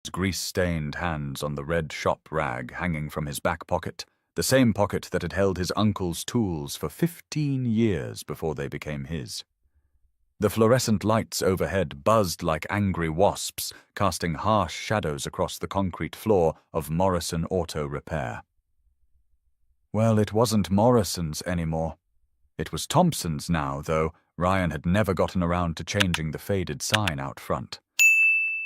grease-stained hands on the red shop rag hanging from his back pocket, the same pocket that had held his uncle's tools for 15 years before they became his. The fluorescent lights overhead buzzed like angry wasps, casting harsh shadows across the concrete floor of Morrison Auto Repair. Well, it wasn't Morrison's anymore. It was Thompson's now, though Ryan had never gotten around to changing the faded sign out front.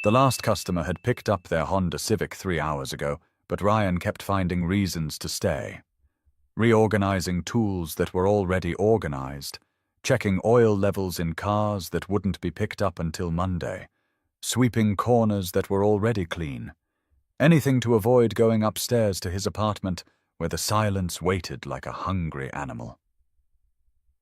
The last customer had picked up their Honda Civic 3 hours ago, but Ryan kept finding reasons to stay. Reorganizing tools that were already organized, checking oil levels in cars that wouldn't be picked up until Monday, sweeping corners that were already clean. Anything to avoid going upstairs to his apartment where the silence waited like a hungry animal.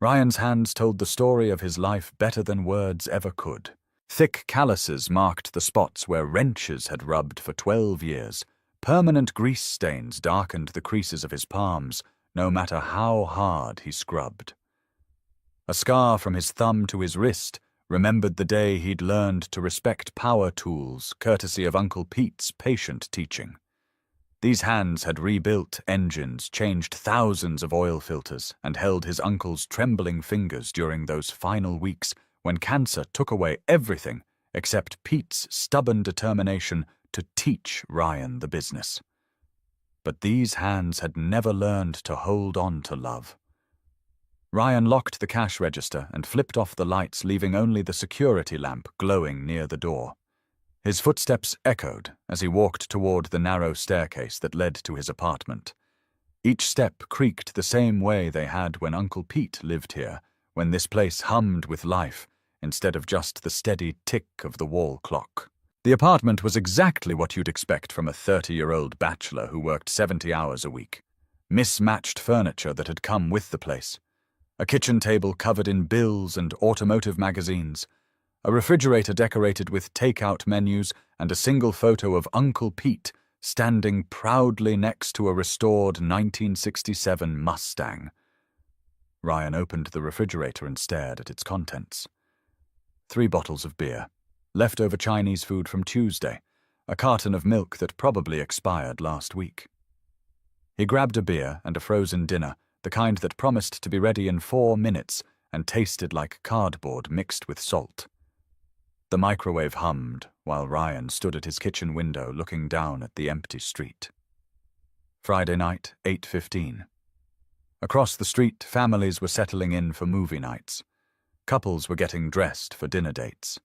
Ryan's hands told the story of his life better than words ever could. Thick calluses marked the spots where wrenches had rubbed for 12 years. Permanent grease stains darkened the creases of his palms, no matter how hard he scrubbed. A scar from his thumb to his wrist remembered the day he'd learned to respect power tools, courtesy of Uncle Pete's patient teaching. These hands had rebuilt engines, changed thousands of oil filters, and held his uncle's trembling fingers during those final weeks when cancer took away everything except Pete's stubborn determination to teach Ryan the business. But these hands had never learned to hold on to love. Ryan locked the cash register and flipped off the lights, leaving only the security lamp glowing near the door. His footsteps echoed as he walked toward the narrow staircase that led to his apartment. Each step creaked the same way they had when Uncle Pete lived here, when this place hummed with life instead of just the steady tick of the wall clock. The apartment was exactly what you'd expect from a 30-year-old bachelor who worked 70 hours a week. Mismatched furniture that had come with the place. A kitchen table covered in bills and automotive magazines. A refrigerator decorated with takeout menus and a single photo of Uncle Pete standing proudly next to a restored 1967 Mustang. Ryan opened the refrigerator and stared at its contents. 3 bottles of beer, leftover Chinese food from Tuesday, a carton of milk that probably expired last week. He grabbed a beer and a frozen dinner, the kind that promised to be ready in 4 minutes and tasted like cardboard mixed with salt. The microwave hummed while Ryan stood at his kitchen window looking down at the empty street. Friday night, 8:15. Across the street, families were settling in for movie nights. Couples were getting dressed for dinner dates.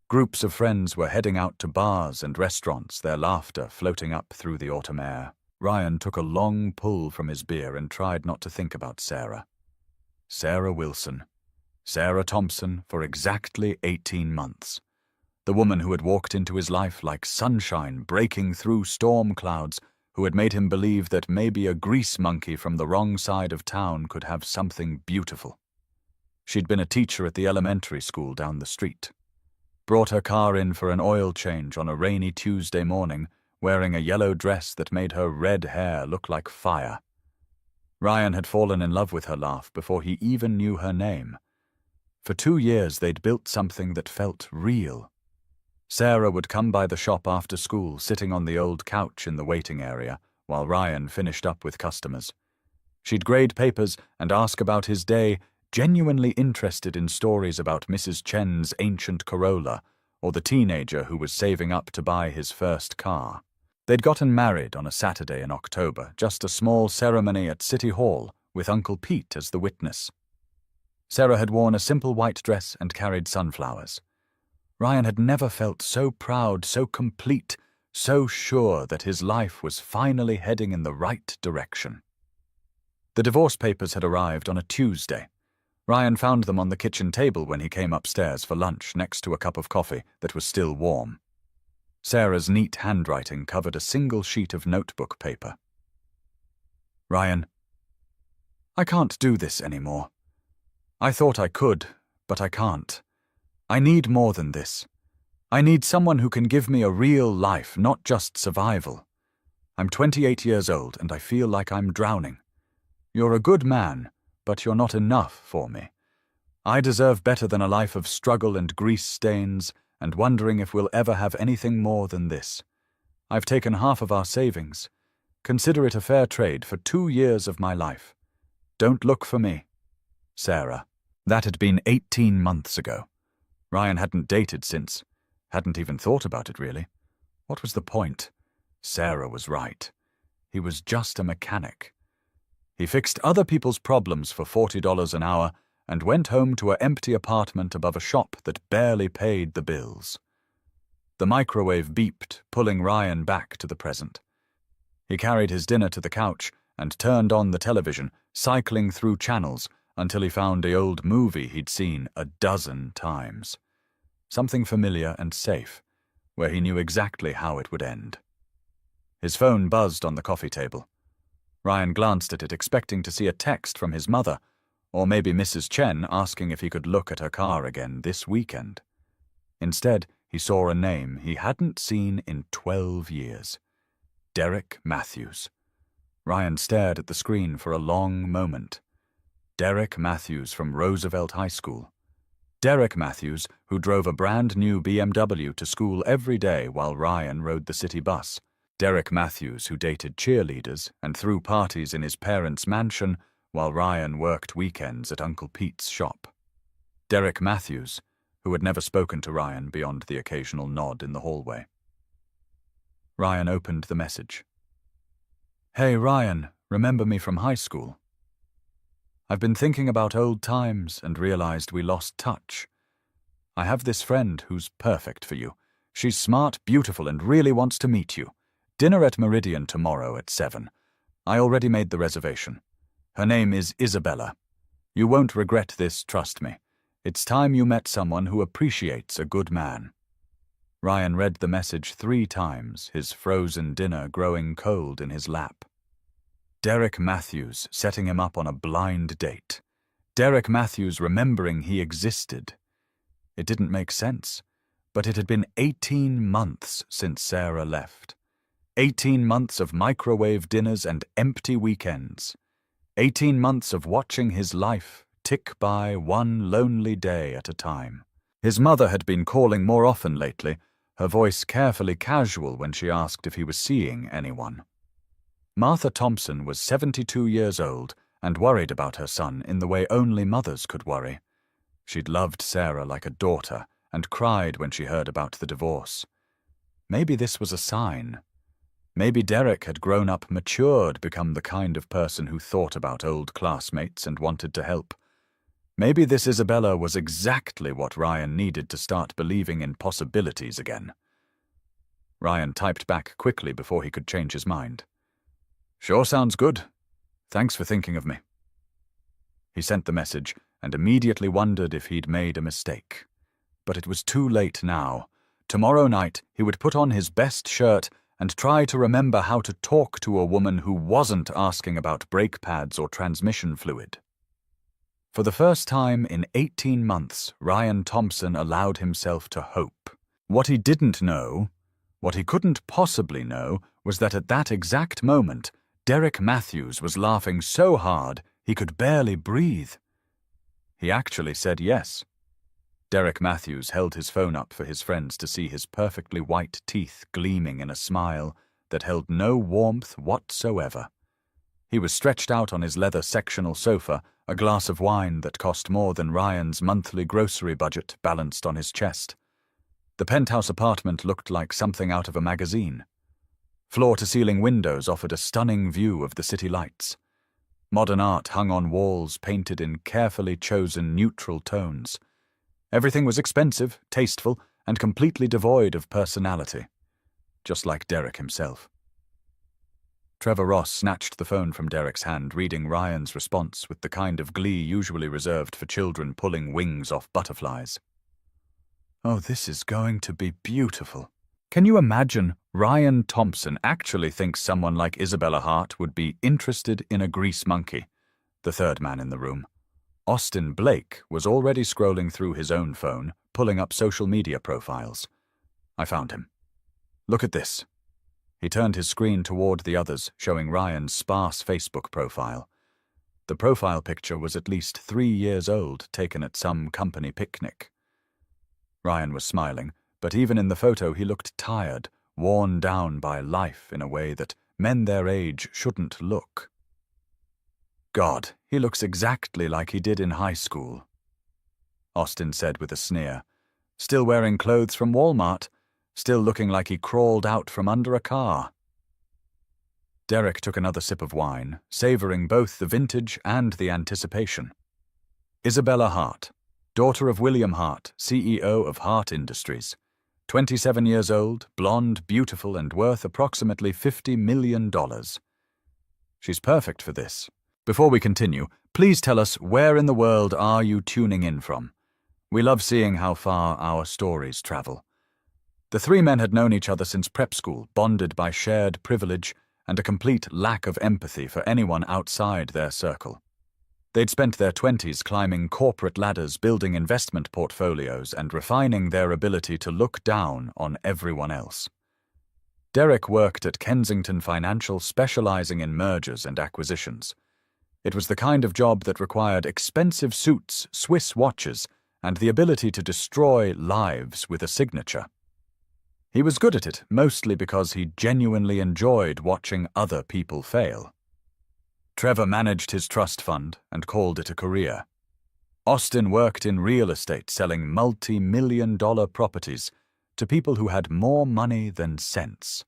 Groups of friends were heading out to bars and restaurants, their laughter floating up through the autumn air. Ryan took a long pull from his beer and tried not to think about Sarah. Sarah Wilson. Sarah Thompson for exactly 18 months. The woman who had walked into his life like sunshine breaking through storm clouds, who had made him believe that maybe a grease monkey from the wrong side of town could have something beautiful. She'd been a teacher at the elementary school down the street. Brought her car in for an oil change on a rainy Tuesday morning, wearing a yellow dress that made her red hair look like fire. Ryan had fallen in love with her laugh before he even knew her name. For 2 years they'd built something that felt real. Sarah would come by the shop after school, sitting on the old couch in the waiting area, while Ryan finished up with customers. She'd grade papers and ask about his day, genuinely interested in stories about Mrs. Chen's ancient Corolla, or the teenager who was saving up to buy his first car. They'd gotten married on a Saturday in October, just a small ceremony at City Hall, with Uncle Pete as the witness. Sarah had worn a simple white dress and carried sunflowers. Ryan had never felt so proud, so complete, so sure that his life was finally heading in the right direction. The divorce papers had arrived on a Tuesday. Ryan found them on the kitchen table when he came upstairs for lunch next to a cup of coffee that was still warm. Sarah's neat handwriting covered a single sheet of notebook paper. Ryan, I can't do this anymore. I thought I could, but I can't. I need more than this. I need someone who can give me a real life, not just survival. I'm 28 years old and I feel like I'm drowning. You're a good man, but you're not enough for me. I deserve better than a life of struggle and grease stains and wondering if we'll ever have anything more than this. I've taken half of our savings. Consider it a fair trade for 2 years of my life. Don't look for me. Sarah. That had been 18 months ago. Ryan hadn't dated since. Hadn't even thought about it, really. What was the point? Sarah was right. He was just a mechanic. He fixed other people's problems for $40 an hour and went home to an empty apartment above a shop that barely paid the bills. The microwave beeped, pulling Ryan back to the present. He carried his dinner to the couch and turned on the television, cycling through channels until he found the old movie he'd seen a dozen times. Something familiar and safe, where he knew exactly how it would end. His phone buzzed on the coffee table. Ryan glanced at it, expecting to see a text from his mother, or maybe Mrs. Chen asking if he could look at her car again this weekend. Instead, he saw a name he hadn't seen in 12 years. Derek Matthews. Ryan stared at the screen for a long moment. Derek Matthews from Roosevelt High School. Derek Matthews, who drove a brand-new BMW to school every day while Ryan rode the city bus. Derek Matthews, who dated cheerleaders and threw parties in his parents' mansion while Ryan worked weekends at Uncle Pete's shop. Derek Matthews, who had never spoken to Ryan beyond the occasional nod in the hallway. Ryan opened the message. Hey, Ryan, remember me from high school? I've been thinking about old times and realized we lost touch. I have this friend who's perfect for you. She's smart, beautiful, and really wants to meet you. Dinner at Meridian tomorrow at 7. I already made the reservation. Her name is Isabella. You won't regret this, trust me. It's time you met someone who appreciates a good man. Ryan read the message 3 times, his frozen dinner growing cold in his lap. Derek Matthews setting him up on a blind date. Derek Matthews remembering he existed. It didn't make sense, but it had been 18 months since Sarah left. 18 months of microwave dinners and empty weekends. 18 months of watching his life tick by one lonely day at a time. His mother had been calling more often lately, her voice carefully casual when she asked if he was seeing anyone. Martha Thompson was 72 years old and worried about her son in the way only mothers could worry. She'd loved Sarah like a daughter and cried when she heard about the divorce. Maybe this was a sign. Maybe Derek had grown up matured, become the kind of person who thought about old classmates and wanted to help. Maybe this Isabella was exactly what Ryan needed to start believing in possibilities again. Ryan typed back quickly before he could change his mind. Sure sounds good. Thanks for thinking of me. He sent the message and immediately wondered if he'd made a mistake. But it was too late now. Tomorrow night he would put on his best shirt and try to remember how to talk to a woman who wasn't asking about brake pads or transmission fluid. For the first time in 18 months, Ryan Thompson allowed himself to hope. What he didn't know, what he couldn't possibly know, was that at that exact moment, Derek Matthews was laughing so hard he could barely breathe. He actually said yes. Derek Matthews held his phone up for his friends to see his perfectly white teeth gleaming in a smile that held no warmth whatsoever. He was stretched out on his leather sectional sofa, a glass of wine that cost more than Ryan's monthly grocery budget balanced on his chest. The penthouse apartment looked like something out of a magazine. Floor-to-ceiling windows offered a stunning view of the city lights. Modern art hung on walls painted in carefully chosen neutral tones. Everything was expensive, tasteful, and completely devoid of personality, just like Derek himself. Trevor Ross snatched the phone from Derek's hand, reading Ryan's response with the kind of glee usually reserved for children pulling wings off butterflies. Oh, this is going to be beautiful. Can you imagine Ryan Thompson actually thinks someone like Isabella Hart would be interested in a grease monkey, the third man in the room? Austin Blake was already scrolling through his own phone, pulling up social media profiles. I found him. Look at this. He turned his screen toward the others, showing Ryan's sparse Facebook profile. The profile picture was at least 3 years old, taken at some company picnic. Ryan was smiling, but even in the photo he looked tired, worn down by life in a way that men their age shouldn't look. God, he looks exactly like he did in high school, Austin said with a sneer. Still wearing clothes from Walmart, still looking like he crawled out from under a car. Derek took another sip of wine, savoring both the vintage and the anticipation. Isabella Hart, daughter of William Hart, CEO of Hart Industries. 27 years old, blonde, beautiful, and worth approximately $50 million. She's perfect for this. Before we continue, please tell us, where in the world are you tuning in from? We love seeing how far our stories travel. The three men had known each other since prep school, bonded by shared privilege and a complete lack of empathy for anyone outside their circle. They'd spent their 20s climbing corporate ladders, building investment portfolios, and refining their ability to look down on everyone else. Derek worked at Kensington Financial, specializing in mergers and acquisitions. It was the kind of job that required expensive suits, Swiss watches, and the ability to destroy lives with a signature. He was good at it, mostly because he genuinely enjoyed watching other people fail. Trevor managed his trust fund and called it a career. Austin worked in real estate, selling multi-million-dollar properties to people who had more money than sense.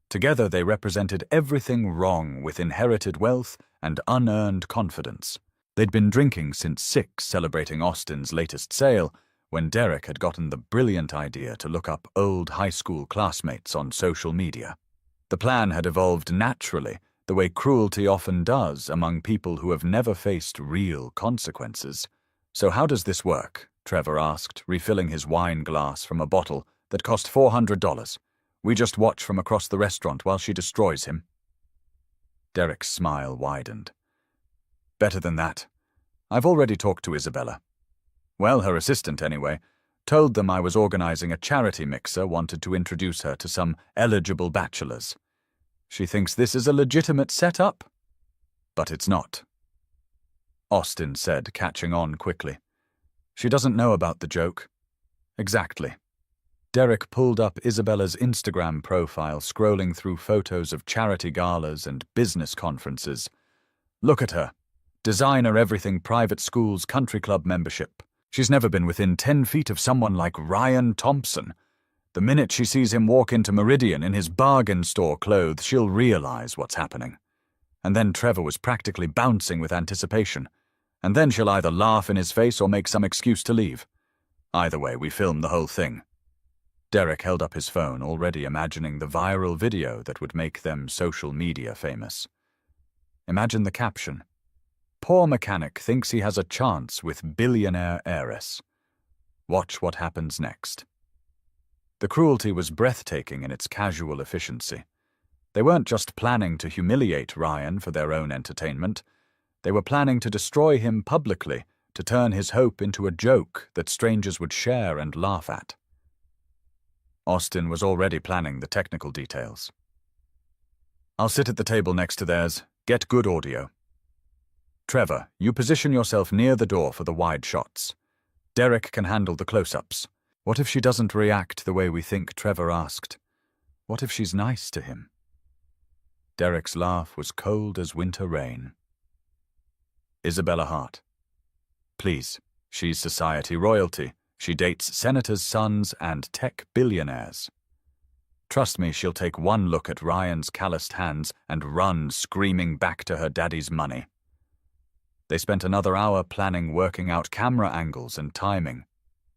Together they represented everything wrong with inherited wealth and unearned confidence. They'd been drinking since 6, celebrating Austin's latest sale, when Derek had gotten the brilliant idea to look up old high school classmates on social media. The plan had evolved naturally, the way cruelty often does among people who have never faced real consequences. So how does this work? Trevor asked, refilling his wine glass from a bottle that cost $400. We just watch from across the restaurant while she destroys him. Derek's smile widened. Better than that. I've already talked to Isabella. Well, her assistant anyway, told them I was organizing a charity mixer, wanted to introduce her to some eligible bachelors. She thinks this is a legitimate setup? But it's not. Austin said, catching on quickly. She doesn't know about the joke. Exactly. Derek pulled up Isabella's Instagram profile, scrolling through photos of charity galas and business conferences. Look at her. Designer everything, private schools, country club membership. She's never been within 10 feet of someone like Ryan Thompson. The minute she sees him walk into Meridian in his bargain store clothes, she'll realize what's happening. And then Trevor was practically bouncing with anticipation. And then she'll either laugh in his face or make some excuse to leave. Either way, we film the whole thing. Derek held up his phone, already imagining the viral video that would make them social media famous. Imagine the caption. Poor mechanic thinks he has a chance with billionaire heiress. Watch what happens next. The cruelty was breathtaking in its casual efficiency. They weren't just planning to humiliate Ryan for their own entertainment. They were planning to destroy him publicly, to turn his hope into a joke that strangers would share and laugh at. Austin was already planning the technical details. I'll sit at the table next to theirs. Get good audio. Trevor, you position yourself near the door for the wide shots. Derek can handle the close-ups. What if she doesn't react the way we think Trevor asked? What if she's nice to him? Derek's laugh was cold as winter rain. Isabella Hart. Please, she's society royalty. She dates senators' sons and tech billionaires. Trust me, she'll take one look at Ryan's calloused hands and run screaming back to her daddy's money. They spent another hour planning, working out camera angles and timing.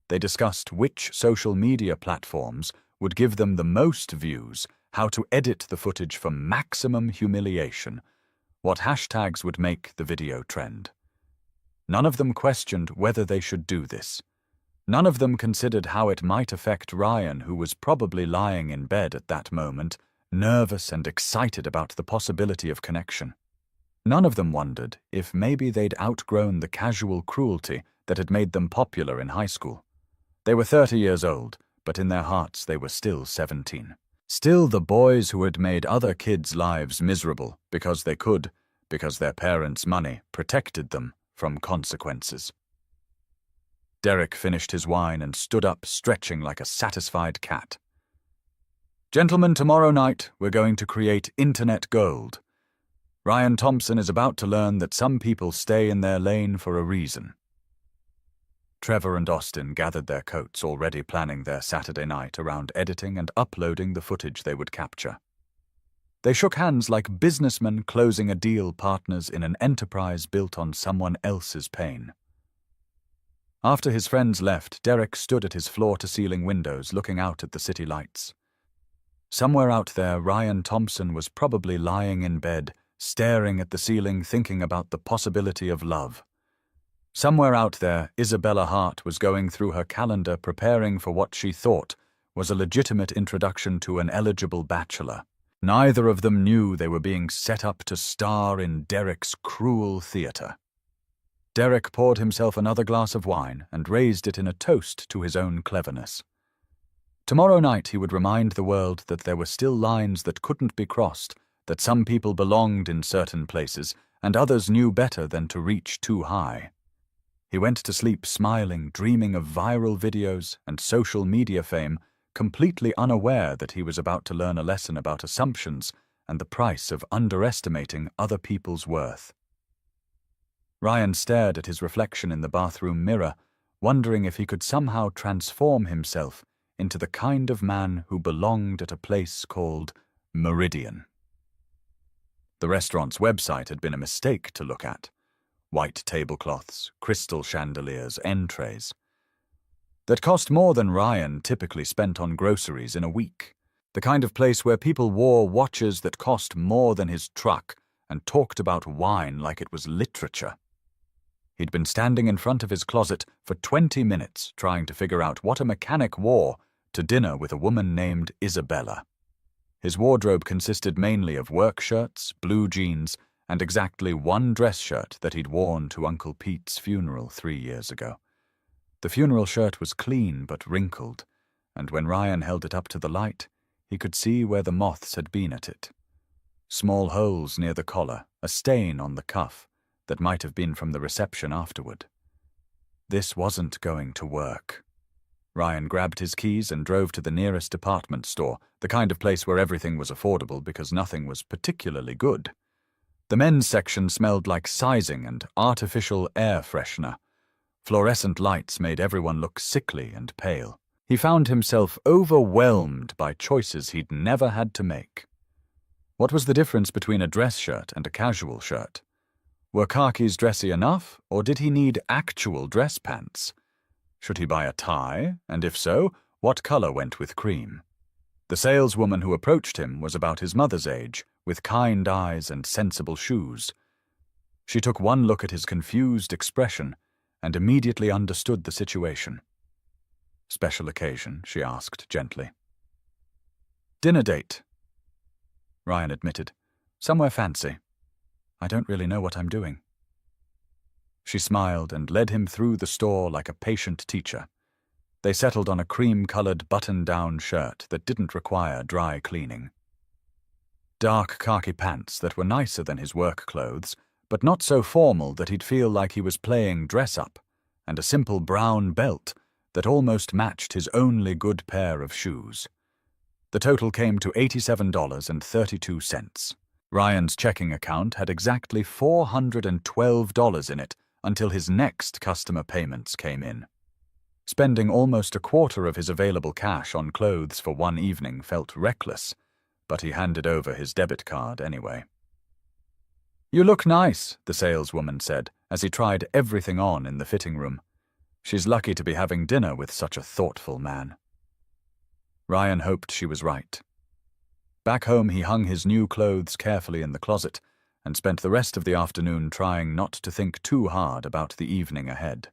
They discussed which social media platforms would give them the most views, how to edit the footage for maximum humiliation, what hashtags would make the video trend. None of them questioned whether they should do this. None of them considered how it might affect Ryan, who was probably lying in bed at that moment, nervous and excited about the possibility of connection. None of them wondered if maybe they'd outgrown the casual cruelty that had made them popular in high school. They were 30 years old, but in their hearts they were still 17. Still the boys who had made other kids' lives miserable because they could, because their parents' money protected them from consequences. Derek finished his wine and stood up, stretching like a satisfied cat. Gentlemen, tomorrow night we're going to create internet gold. Ryan Thompson is about to learn that some people stay in their lane for a reason. Trevor and Austin gathered their coats, already planning their Saturday night around editing and uploading the footage they would capture. They shook hands like businessmen closing a deal, partners in an enterprise built on someone else's pain. After his friends left, Derek stood at his floor-to-ceiling windows looking out at the city lights. Somewhere out there, Ryan Thompson was probably lying in bed, staring at the ceiling, thinking about the possibility of love. Somewhere out there, Isabella Hart was going through her calendar, preparing for what she thought was a legitimate introduction to an eligible bachelor. Neither of them knew they were being set up to star in Derek's cruel theater. Derek poured himself another glass of wine and raised it in a toast to his own cleverness. Tomorrow night he would remind the world that there were still lines that couldn't be crossed, that some people belonged in certain places, and others knew better than to reach too high. He went to sleep smiling, dreaming of viral videos and social media fame, completely unaware that he was about to learn a lesson about assumptions and the price of underestimating other people's worth. Ryan stared at his reflection in the bathroom mirror, wondering if he could somehow transform himself into the kind of man who belonged at a place called Meridian. The restaurant's website had been a mistake to look at. White tablecloths, crystal chandeliers, entrees. That cost more than Ryan typically spent on groceries in a week. The kind of place where people wore watches that cost more than his truck and talked about wine like it was literature. He'd been standing in front of his closet for 20 minutes trying to figure out what a mechanic wore to dinner with a woman named Isabella. His wardrobe consisted mainly of work shirts, blue jeans, and exactly one dress shirt that he'd worn to Uncle Pete's funeral 3 years ago. The funeral shirt was clean but wrinkled, and when Ryan held it up to the light, he could see where the moths had been at it. Small holes near the collar, a stain on the cuff that might have been from the reception afterward. This wasn't going to work. Ryan grabbed his keys and drove to the nearest department store, the kind of place where everything was affordable because nothing was particularly good. The men's section smelled like sizing and artificial air freshener. Fluorescent lights made everyone look sickly and pale. He found himself overwhelmed by choices he'd never had to make. What was the difference between a dress shirt and a casual shirt? Were khakis dressy enough, or did he need actual dress pants? Should he buy a tie, and if so, what color went with cream? The saleswoman who approached him was about his mother's age, with kind eyes and sensible shoes. She took one look at his confused expression and immediately understood the situation. "Special occasion?" she asked gently. "Dinner date," Ryan admitted. "Somewhere fancy. I don't really know what I'm doing." She smiled and led him through the store like a patient teacher. They settled on a cream-colored button-down shirt that didn't require dry cleaning. Dark khaki pants that were nicer than his work clothes, but not so formal that he'd feel like he was playing dress-up, and a simple brown belt that almost matched his only good pair of shoes. The total came to $87.32. Ryan's checking account had exactly $412 in it until his next customer payments came in. Spending almost a quarter of his available cash on clothes for one evening felt reckless, but he handed over his debit card anyway. "You look nice," the saleswoman said, as he tried everything on in the fitting room. She's lucky to be having dinner with such a thoughtful man. Ryan hoped she was right. Back home, he hung his new clothes carefully in the closet and spent the rest of the afternoon trying not to think too hard about the evening ahead.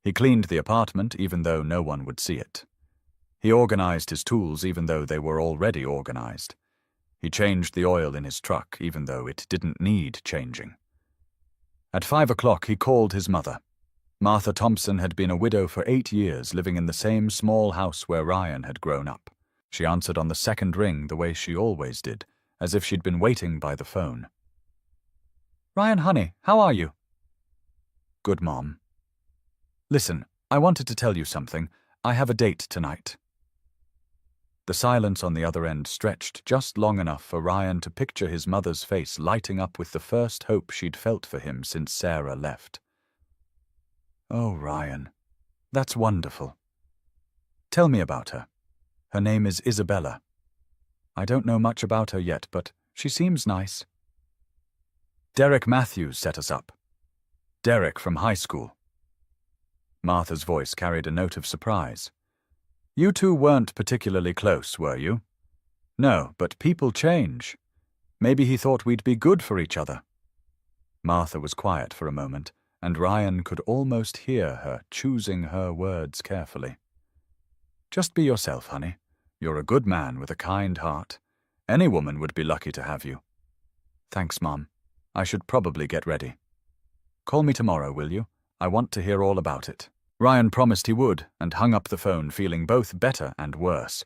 He cleaned the apartment even though no one would see it. He organized his tools even though they were already organized. He changed the oil in his truck even though it didn't need changing. At 5 o'clock, he called his mother. Martha Thompson had been a widow for 8 years, living in the same small house where Ryan had grown up. She answered on the second ring the way she always did, as if she'd been waiting by the phone. "Ryan, honey, how are you?" "Good, Mom." "Listen, I wanted to tell you something. I have a date tonight." The silence on the other end stretched just long enough for Ryan to picture his mother's face lighting up with the first hope she'd felt for him since Sarah left. "Oh, Ryan, that's wonderful. Tell me about her. Her name is Isabella. I don't know much about her yet, but she seems nice." "Derek Matthews set us up. Derek from high school." Martha's voice carried a note of surprise. "You two weren't particularly close, were you?" "No, but people change. Maybe he thought we'd be good for each other." Martha was quiet for a moment, and Ryan could almost hear her choosing her words carefully. "Just be yourself, honey. You're a good man with a kind heart. Any woman would be lucky to have you." "Thanks, Mom. I should probably get ready. Call me tomorrow, will you? I want to hear all about it." Ryan promised he would, and hung up the phone feeling both better and worse.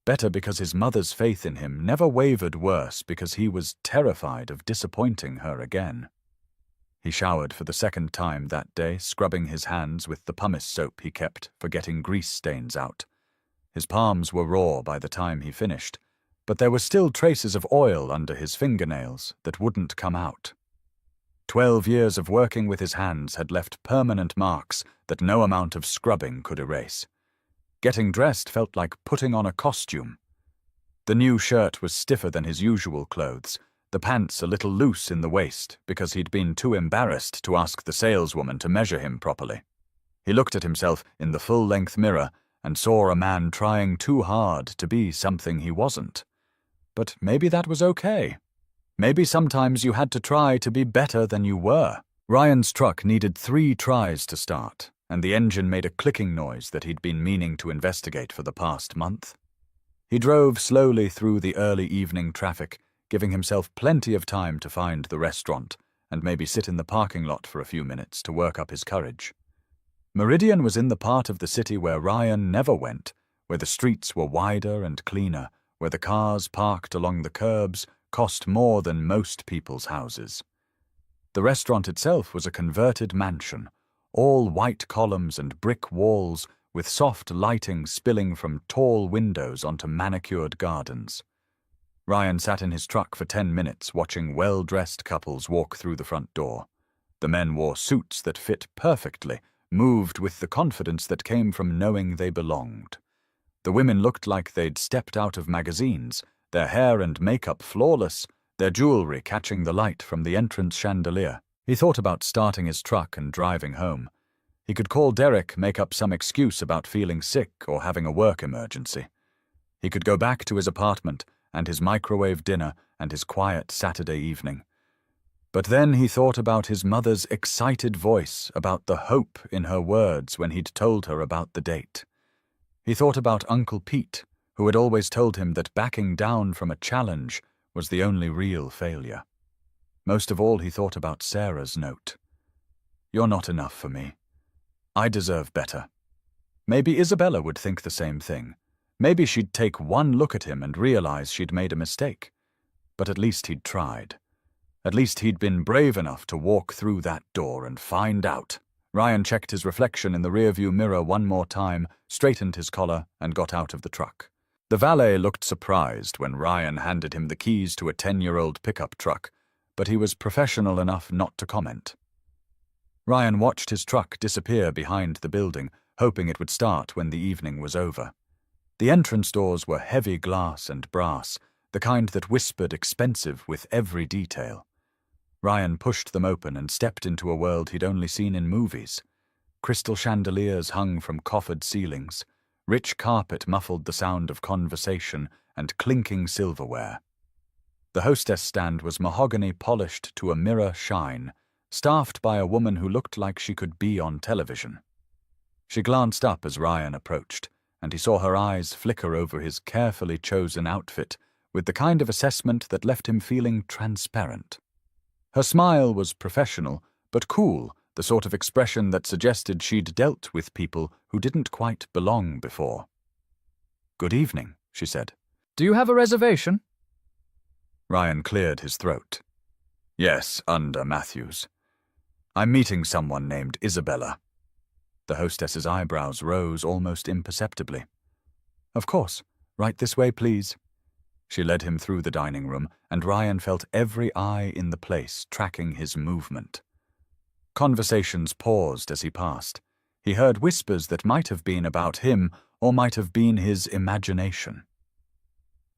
Better because his mother's faith in him never wavered, worse because he was terrified of disappointing her again. He showered for the second time that day, scrubbing his hands with the pumice soap he kept for getting grease stains out. His palms were raw by the time he finished, but there were still traces of oil under his fingernails that wouldn't come out. 12 years of working with his hands had left permanent marks that no amount of scrubbing could erase. Getting dressed felt like putting on a costume. The new shirt was stiffer than his usual clothes, the pants a little loose in the waist because he'd been too embarrassed to ask the saleswoman to measure him properly. He looked at himself in the full-length mirror and saw a man trying too hard to be something he wasn't. But maybe that was okay. Maybe sometimes you had to try to be better than you were. Ryan's truck needed 3 tries to start, and the engine made a clicking noise that he'd been meaning to investigate for the past month. He drove slowly through the early evening traffic, giving himself plenty of time to find the restaurant and maybe sit in the parking lot for a few minutes to work up his courage. Meridian was in the part of the city where Ryan never went, where the streets were wider and cleaner, where the cars parked along the curbs cost more than most people's houses. The restaurant itself was a converted mansion, all white columns and brick walls with soft lighting spilling from tall windows onto manicured gardens. Ryan sat in his truck for 10 minutes watching well-dressed couples walk through the front door. The men wore suits that fit perfectly, moved with the confidence that came from knowing they belonged. The women looked like they'd stepped out of magazines, their hair and makeup flawless, their jewelry catching the light from the entrance chandelier. He thought about starting his truck and driving home. He could call Derek, make up some excuse about feeling sick or having a work emergency. He could go back to his apartment and his microwave dinner and his quiet Saturday evening. But then he thought about his mother's excited voice, about the hope in her words when he'd told her about the date. He thought about Uncle Pete, who had always told him that backing down from a challenge was the only real failure. Most of all, he thought about Sarah's note. "You're not enough for me. I deserve better." Maybe Isabella would think the same thing. Maybe she'd take one look at him and realize she'd made a mistake. But at least he'd tried. At least he'd been brave enough to walk through that door and find out. Ryan checked his reflection in the rearview mirror one more time, straightened his collar, and got out of the truck. The valet looked surprised when Ryan handed him the keys to a 10-year-old pickup truck, but he was professional enough not to comment. Ryan watched his truck disappear behind the building, hoping it would start when the evening was over. The entrance doors were heavy glass and brass, the kind that whispered expensive with every detail. Ryan pushed them open and stepped into a world he'd only seen in movies. Crystal chandeliers hung from coffered ceilings. Rich carpet muffled the sound of conversation and clinking silverware. The hostess stand was mahogany polished to a mirror shine, staffed by a woman who looked like she could be on television. She glanced up as Ryan approached, and he saw her eyes flicker over his carefully chosen outfit with the kind of assessment that left him feeling transparent. Her smile was professional, but cool, the sort of expression that suggested she'd dealt with people who didn't quite belong before. "Good evening," she said. "Do you have a reservation?" Ryan cleared his throat. "Yes, under Matthews. I'm meeting someone named Isabella." The hostess's eyebrows rose almost imperceptibly. "Of course. Right this way, please." She led him through the dining room, and Ryan felt every eye in the place tracking his movement. Conversations paused as he passed. He heard whispers that might have been about him or might have been his imagination.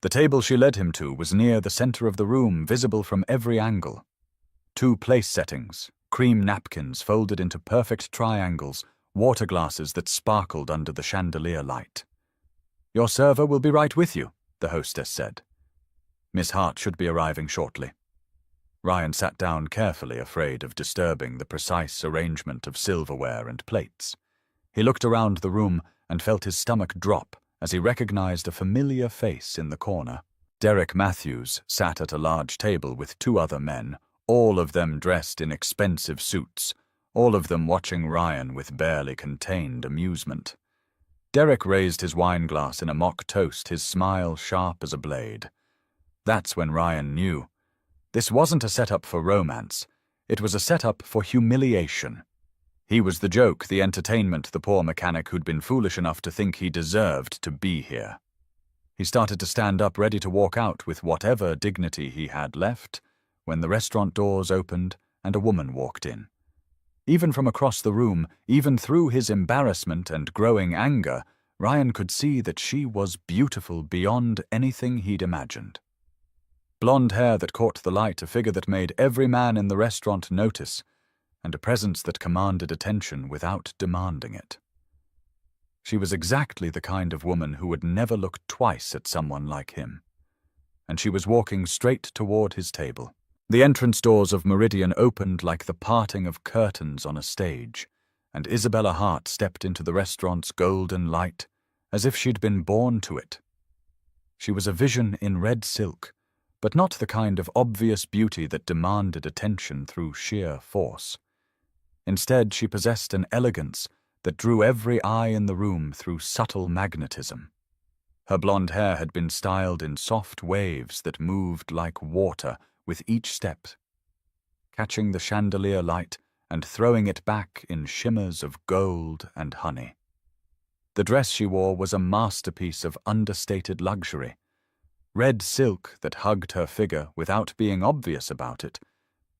The table she led him to was near the center of the room, visible from every angle. 2 place settings, cream napkins folded into perfect triangles, water glasses that sparkled under the chandelier light. "Your server will be right with you," the hostess said. "Miss Hart should be arriving shortly." Ryan sat down carefully, afraid of disturbing the precise arrangement of silverware and plates. He looked around the room and felt his stomach drop as he recognized a familiar face in the corner. Derek Matthews sat at a large table with 2 other men, all of them dressed in expensive suits, all of them watching Ryan with barely contained amusement. Derek raised his wine glass in a mock toast, his smile sharp as a blade. That's when Ryan knew. This wasn't a setup for romance. It was a setup for humiliation. He was the joke, the entertainment, the poor mechanic who'd been foolish enough to think he deserved to be here. He started to stand up, ready to walk out with whatever dignity he had left, when the restaurant doors opened and a woman walked in. Even from across the room, even through his embarrassment and growing anger, Ryan could see that she was beautiful beyond anything he'd imagined. Blonde hair that caught the light, a figure that made every man in the restaurant notice, and a presence that commanded attention without demanding it. She was exactly the kind of woman who would never look twice at someone like him. And she was walking straight toward his table. The entrance doors of Meridian opened like the parting of curtains on a stage, and Isabella Hart stepped into the restaurant's golden light, as if she'd been born to it. She was a vision in red silk, but not the kind of obvious beauty that demanded attention through sheer force. Instead, she possessed an elegance that drew every eye in the room through subtle magnetism. Her blonde hair had been styled in soft waves that moved like water with each step, catching the chandelier light and throwing it back in shimmers of gold and honey. The dress she wore was a masterpiece of understated luxury. Red silk that hugged her figure without being obvious about it,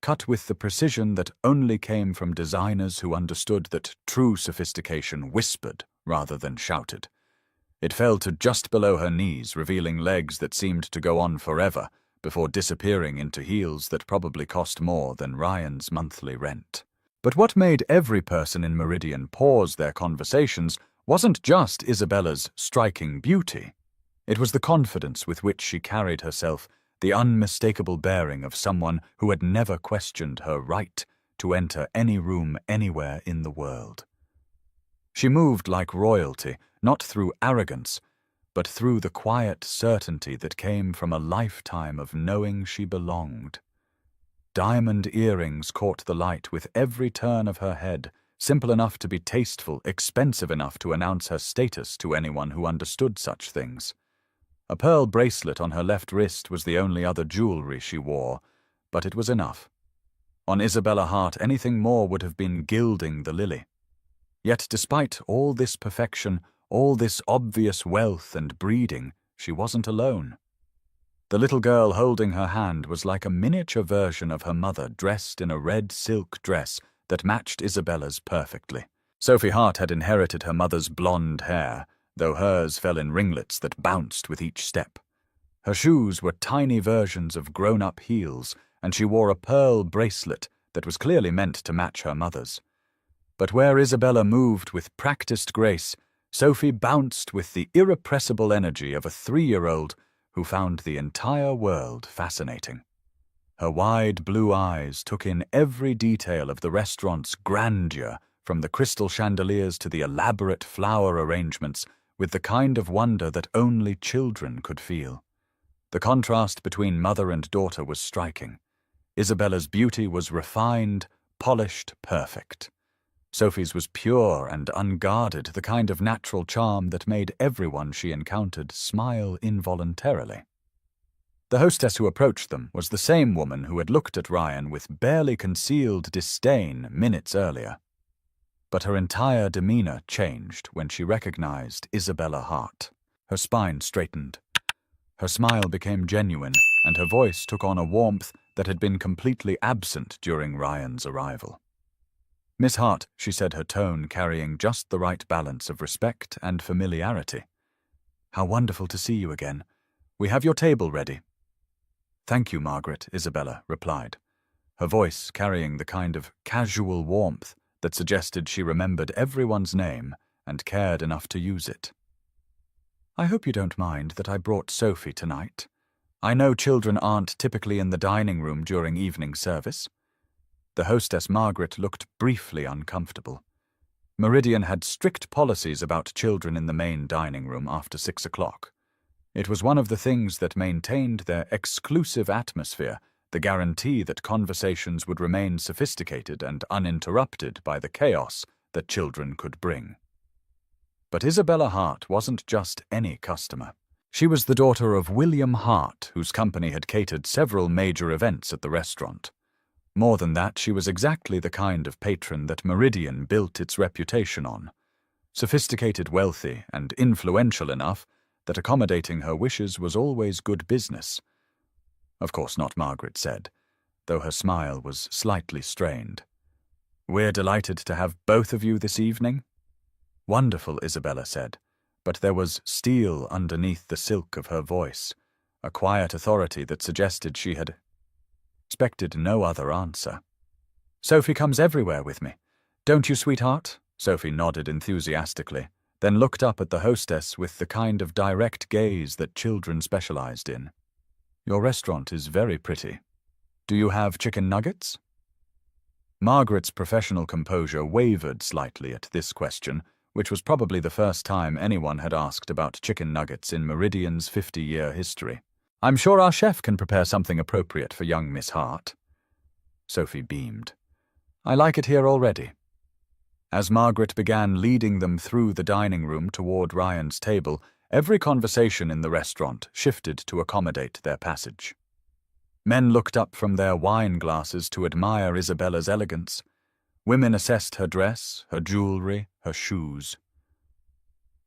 cut with the precision that only came from designers who understood that true sophistication whispered rather than shouted. It fell to just below her knees, revealing legs that seemed to go on forever, before disappearing into heels that probably cost more than Ryan's monthly rent. But what made every person in Meridian pause their conversations wasn't just Isabella's striking beauty. It was the confidence with which she carried herself, the unmistakable bearing of someone who had never questioned her right to enter any room anywhere in the world. She moved like royalty, not through arrogance, but through the quiet certainty that came from a lifetime of knowing she belonged. Diamond earrings caught the light with every turn of her head, simple enough to be tasteful, expensive enough to announce her status to anyone who understood such things. A pearl bracelet on her left wrist was the only other jewelry she wore, but it was enough. On Isabella Hart, anything more would have been gilding the lily. Yet despite all this perfection, all this obvious wealth and breeding, she wasn't alone. The little girl holding her hand was like a miniature version of her mother, dressed in a red silk dress that matched Isabella's perfectly. Sophie Hart had inherited her mother's blonde hair, though hers fell in ringlets that bounced with each step. Her shoes were tiny versions of grown-up heels, and she wore a pearl bracelet that was clearly meant to match her mother's. But where Isabella moved with practiced grace, Sophie bounced with the irrepressible energy of a 3-year-old who found the entire world fascinating. Her wide blue eyes took in every detail of the restaurant's grandeur, from the crystal chandeliers to the elaborate flower arrangements, with the kind of wonder that only children could feel. The contrast between mother and daughter was striking. Isabella's beauty was refined, polished, perfect. Sophie's was pure and unguarded, the kind of natural charm that made everyone she encountered smile involuntarily. The hostess who approached them was the same woman who had looked at Ryan with barely concealed disdain minutes earlier. But her entire demeanor changed when she recognized Isabella Hart. Her spine straightened. Her smile became genuine, and her voice took on a warmth that had been completely absent during Ryan's arrival. "Miss Hart," she said, her tone carrying just the right balance of respect and familiarity. "How wonderful to see you again. We have your table ready." "Thank you, Margaret," Isabella replied, her voice carrying the kind of casual warmth that suggested she remembered everyone's name and cared enough to use it. "I hope you don't mind that I brought Sophie tonight. I know children aren't typically in the dining room during evening service." The hostess Margaret looked briefly uncomfortable. Meridian had strict policies about children in the main dining room after 6 o'clock. It was one of the things that maintained their exclusive atmosphere, the guarantee that conversations would remain sophisticated and uninterrupted by the chaos that children could bring. But Isabella Hart wasn't just any customer. She was the daughter of William Hart, whose company had catered several major events at the restaurant. More than that, she was exactly the kind of patron that Meridian built its reputation on. Sophisticated, wealthy, and influential enough that accommodating her wishes was always good business. Of course not, Margaret said, though her smile was slightly strained. "We're delighted to have both of you this evening." "Wonderful," Isabella said, but there was steel underneath the silk of her voice, a quiet authority that suggested she had expected no other answer. "Sophie comes everywhere with me. Don't you, sweetheart?" Sophie nodded enthusiastically, then looked up at the hostess with the kind of direct gaze that children specialized in. "Your restaurant is very pretty. Do you have chicken nuggets?" Margaret's professional composure wavered slightly at this question, which was probably the first time anyone had asked about chicken nuggets in Meridian's 50-year history. "I'm sure our chef can prepare something appropriate for young Miss Hart." Sophie beamed. "I like it here already." As Margaret began leading them through the dining room toward Ryan's table, every conversation in the restaurant shifted to accommodate their passage. Men looked up from their wine glasses to admire Isabella's elegance. Women assessed her dress, her jewelry, her shoes.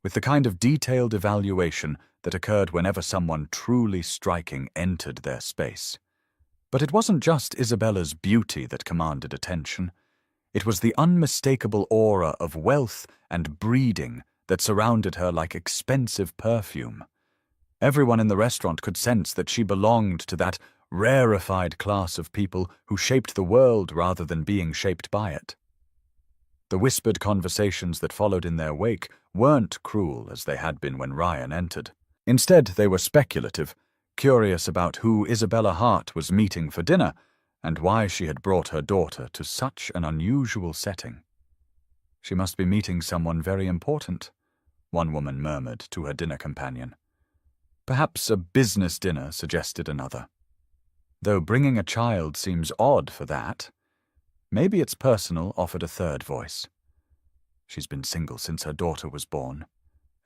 With the kind of detailed evaluation that occurred whenever someone truly striking entered their space. But it wasn't just Isabella's beauty that commanded attention. It was the unmistakable aura of wealth and breeding that surrounded her like expensive perfume. Everyone in the restaurant could sense that she belonged to that rarefied class of people who shaped the world rather than being shaped by it. The whispered conversations that followed in their wake weren't cruel as they had been when Ryan entered. Instead, they were speculative, curious about who Isabella Hart was meeting for dinner and why she had brought her daughter to such an unusual setting. "She must be meeting someone very important," one woman murmured to her dinner companion. "Perhaps a business dinner," suggested another. "Though bringing a child seems odd for that. Maybe it's personal," offered a third voice. "She's been single since her daughter was born.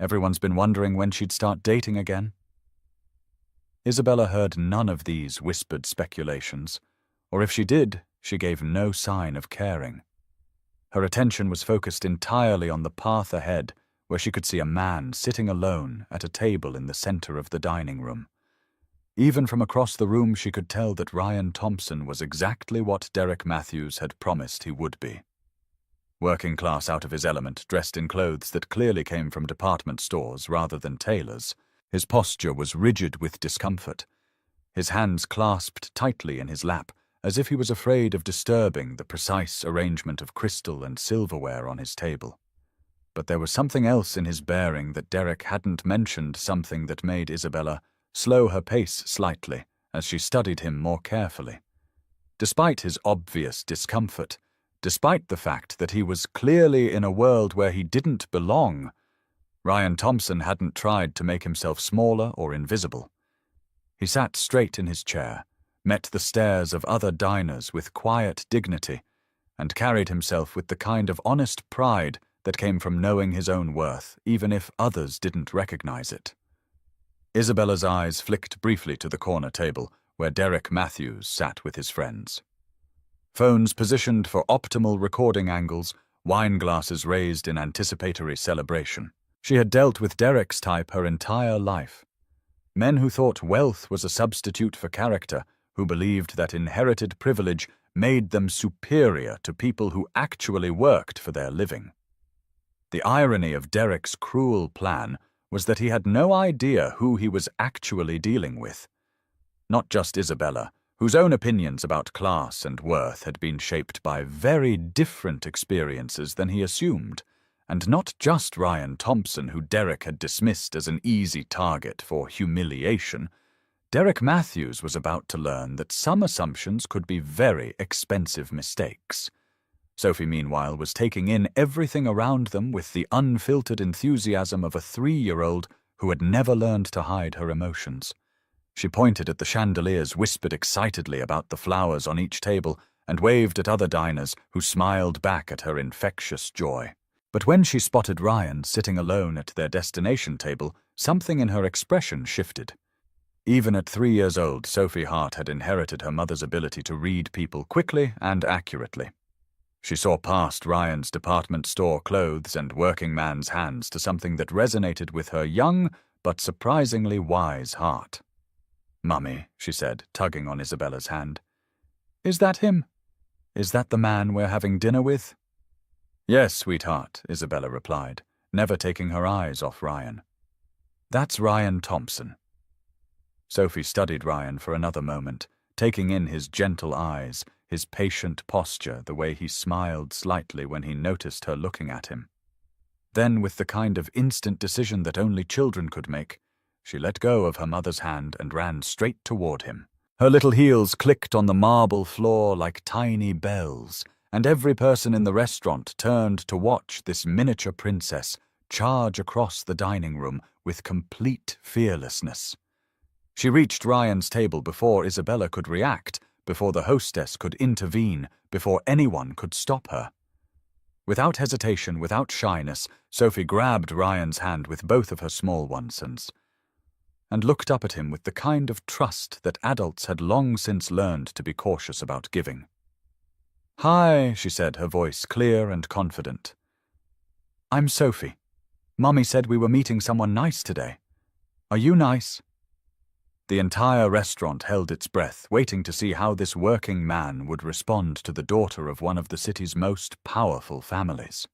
Everyone's been wondering when she'd start dating again." Isabella heard none of these whispered speculations, or if she did, she gave no sign of caring. Her attention was focused entirely on the path ahead, where she could see a man sitting alone at a table in the center of the dining room. Even from across the room, she could tell that Ryan Thompson was exactly what Derek Matthews had promised he would be. Working class, out of his element, dressed in clothes that clearly came from department stores rather than tailors, his posture was rigid with discomfort, his hands clasped tightly in his lap, as if he was afraid of disturbing the precise arrangement of crystal and silverware on his table. But there was something else in his bearing that Derek hadn't mentioned, something that made Isabella slow her pace slightly as she studied him more carefully. Despite his obvious discomfort, despite the fact that he was clearly in a world where he didn't belong, Ryan Thompson hadn't tried to make himself smaller or invisible. He sat straight in his chair, met the stares of other diners with quiet dignity, and carried himself with the kind of honest pride that came from knowing his own worth, even if others didn't recognize it. Isabella's eyes flicked briefly to the corner table, where Derek Matthews sat with his friends. Phones positioned for optimal recording angles, wine glasses raised in anticipatory celebration. She had dealt with Derek's type her entire life. Men who thought wealth was a substitute for character, who believed that inherited privilege made them superior to people who actually worked for their living. The irony of Derek's cruel plan was that he had no idea who he was actually dealing with. Not just Isabella, whose own opinions about class and worth had been shaped by very different experiences than he assumed, and not just Ryan Thompson, who Derek had dismissed as an easy target for humiliation. Derek Matthews was about to learn that some assumptions could be very expensive mistakes. Sophie, meanwhile, was taking in everything around them with the unfiltered enthusiasm of a 3-year-old who had never learned to hide her emotions. She pointed at the chandeliers, whispered excitedly about the flowers on each table, and waved at other diners who smiled back at her infectious joy. But when she spotted Ryan sitting alone at their destination table, something in her expression shifted. Even at 3 years old, Sophie Hart had inherited her mother's ability to read people quickly and accurately. She saw past Ryan's department store clothes and working man's hands to something that resonated with her young but surprisingly wise heart. "Mummy," she said, tugging on Isabella's hand. "Is that him? Is that the man we're having dinner with?" "Yes, sweetheart," Isabella replied, never taking her eyes off Ryan. "That's Ryan Thompson." Sophie studied Ryan for another moment, taking in his gentle eyes, his patient posture, the way he smiled slightly when he noticed her looking at him. Then, with the kind of instant decision that only children could make, she let go of her mother's hand and ran straight toward him. Her little heels clicked on the marble floor like tiny bells, and every person in the restaurant turned to watch this miniature princess charge across the dining room with complete fearlessness. She reached Ryan's table before Isabella could react, before the hostess could intervene, before anyone could stop her. Without hesitation, without shyness, Sophie grabbed Ryan's hand with both of her small ones and looked up at him with the kind of trust that adults had long since learned to be cautious about giving. "Hi," she said, her voice clear and confident. "I'm Sophie. Mummy said we were meeting someone nice today. Are you nice?" The entire restaurant held its breath, waiting to see how this working man would respond to the daughter of one of the city's most powerful families.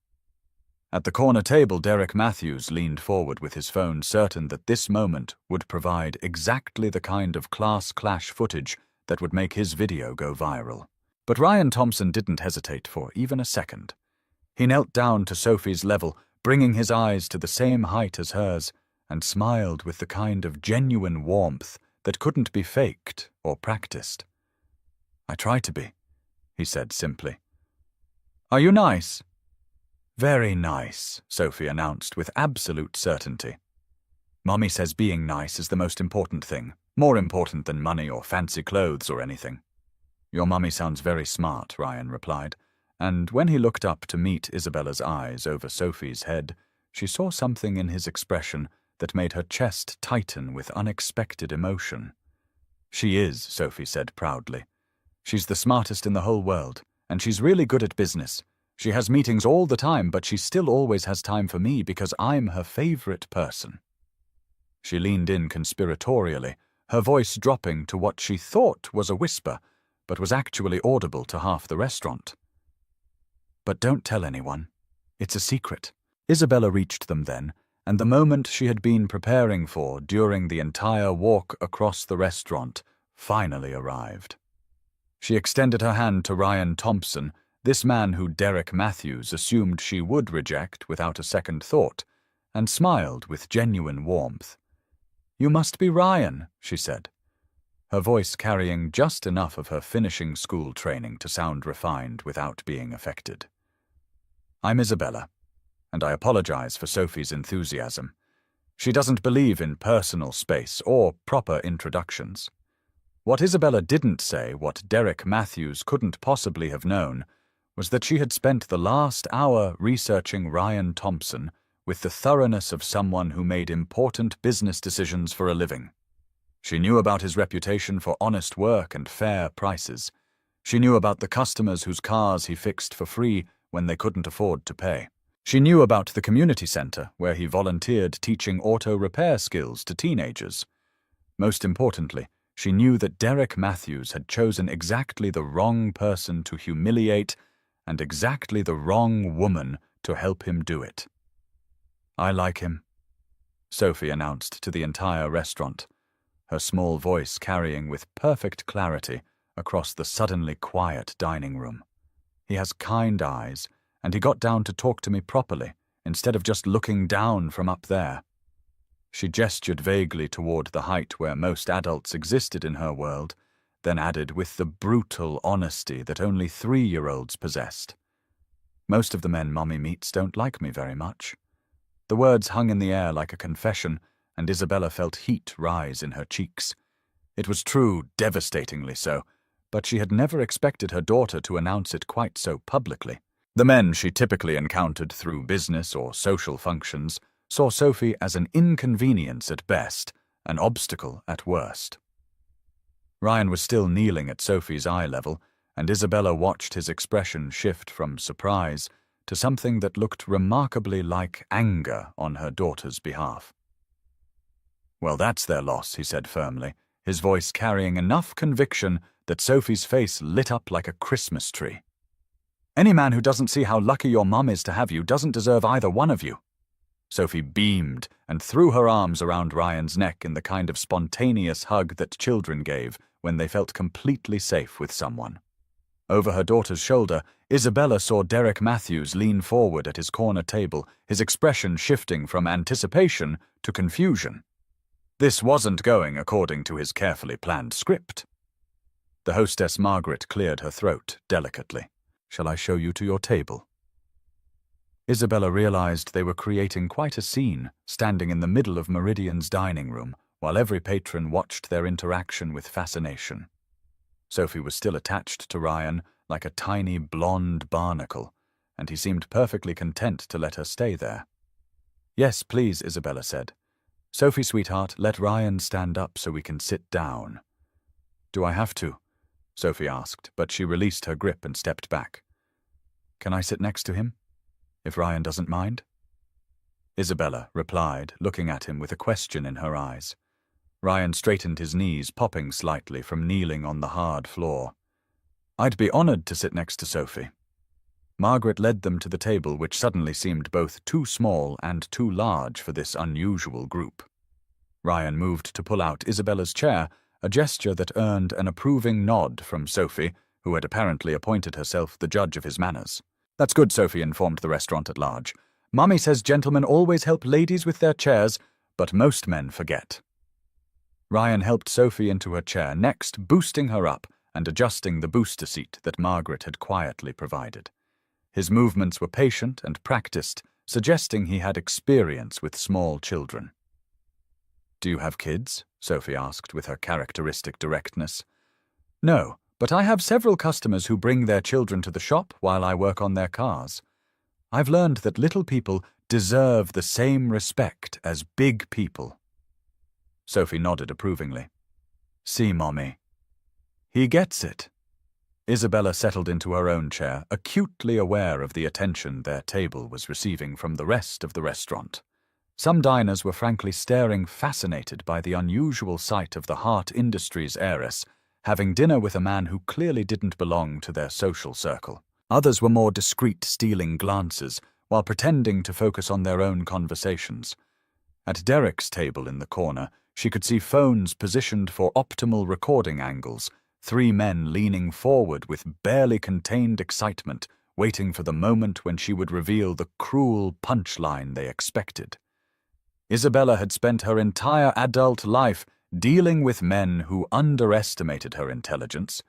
At the corner table, Derek Matthews leaned forward with his phone, certain that this moment would provide exactly the kind of class clash footage that would make his video go viral. But Ryan Thompson didn't hesitate for even a second. He knelt down to Sophie's level, bringing his eyes to the same height as hers, and smiled with the kind of genuine warmth that couldn't be faked or practiced. "I try to be," he said simply. "Are you nice?" "Very nice," Sophie announced with absolute certainty. "Mummy says being nice is the most important thing, more important than money or fancy clothes or anything." "Your mummy sounds very smart," Ryan replied, and when he looked up to meet Isabella's eyes over Sophie's head, she saw something in his expression that made her chest tighten with unexpected emotion. "She is," Sophie said proudly. "She's the smartest in the whole world, and she's really good at business. She has meetings all the time, but she still always has time for me because I'm her favorite person." She leaned in conspiratorially, her voice dropping to what she thought was a whisper, but was actually audible to half the restaurant. "But don't tell anyone. It's a secret." Isabella reached them then, and the moment she had been preparing for during the entire walk across the restaurant finally arrived. She extended her hand to Ryan Thompson, this man who Derek Matthews assumed she would reject without a second thought, and smiled with genuine warmth. "You must be Ryan," she said, her voice carrying just enough of her finishing school training to sound refined without being affected. "I'm Isabella, and I apologize for Sophie's enthusiasm. She doesn't believe in personal space or proper introductions." What Isabella didn't say, what Derek Matthews couldn't possibly have known, was that she had spent the last hour researching Ryan Thompson with the thoroughness of someone who made important business decisions for a living. She knew about his reputation for honest work and fair prices. She knew about the customers whose cars he fixed for free when they couldn't afford to pay. She knew about the community center, where he volunteered teaching auto repair skills to teenagers. Most importantly, she knew that Derek Matthews had chosen exactly the wrong person to humiliate and exactly the wrong woman to help him do it. "I like him," Sophie announced to the entire restaurant, her small voice carrying with perfect clarity across the suddenly quiet dining room. "He has kind eyes, and he got down to talk to me properly, instead of just looking down from up there." She gestured vaguely toward the height where most adults existed in her world, then added with the brutal honesty that only 3-year-olds possessed, "Most of the men Mommy meets don't like me very much." The words hung in the air like a confession, and Isabella felt heat rise in her cheeks. It was true, devastatingly so, but she had never expected her daughter to announce it quite so publicly. The men she typically encountered through business or social functions saw Sophie as an inconvenience at best, an obstacle at worst. Ryan was still kneeling at Sophie's eye level, and Isabella watched his expression shift from surprise to something that looked remarkably like anger on her daughter's behalf. "Well, that's their loss," he said firmly, his voice carrying enough conviction that Sophie's face lit up like a Christmas tree. "Any man who doesn't see how lucky your mum is to have you doesn't deserve either one of you." Sophie beamed and threw her arms around Ryan's neck in the kind of spontaneous hug that children gave when they felt completely safe with someone. Over her daughter's shoulder, Isabella saw Derek Matthews lean forward at his corner table, his expression shifting from anticipation to confusion. This wasn't going according to his carefully planned script. The hostess Margaret cleared her throat delicately. "Shall I show you to your table?" Isabella realized they were creating quite a scene, standing in the middle of Meridian's dining room, while every patron watched their interaction with fascination. Sophie was still attached to Ryan like a tiny blonde barnacle, and he seemed perfectly content to let her stay there. "Yes, please," Isabella said. "Sophie, sweetheart, let Ryan stand up so we can sit down." "Do I have to?" Sophie asked, but she released her grip and stepped back. "Can I sit next to him? If Ryan doesn't mind?" Isabella replied, looking at him with a question in her eyes. Ryan straightened his knees, popping slightly from kneeling on the hard floor. "I'd be honored to sit next to Sophie." Margaret led them to the table, which suddenly seemed both too small and too large for this unusual group. Ryan moved to pull out Isabella's chair, a gesture that earned an approving nod from Sophie, who had apparently appointed herself the judge of his manners. "That's good," Sophie informed the restaurant at large. "Mommy says gentlemen always help ladies with their chairs, but most men forget." Ryan helped Sophie into her chair, next boosting her up and adjusting the booster seat that Margaret had quietly provided. His movements were patient and practiced, suggesting he had experience with small children. "Do you have kids?" Sophie asked with her characteristic directness. "No, but I have several customers who bring their children to the shop while I work on their cars. I've learned that little people deserve the same respect as big people." Sophie nodded approvingly. "See, Mommy. He gets it." Isabella settled into her own chair, acutely aware of the attention their table was receiving from the rest of the restaurant. Some diners were frankly staring, fascinated by the unusual sight of the Hart Industries heiress having dinner with a man who clearly didn't belong to their social circle. Others were more discreet, stealing glances, while pretending to focus on their own conversations. At Derek's table in the corner, she could see phones positioned for optimal recording angles, 3 men leaning forward with barely contained excitement, waiting for the moment when she would reveal the cruel punchline they expected. Isabella had spent her entire adult life dealing with men who underestimated her intelligence,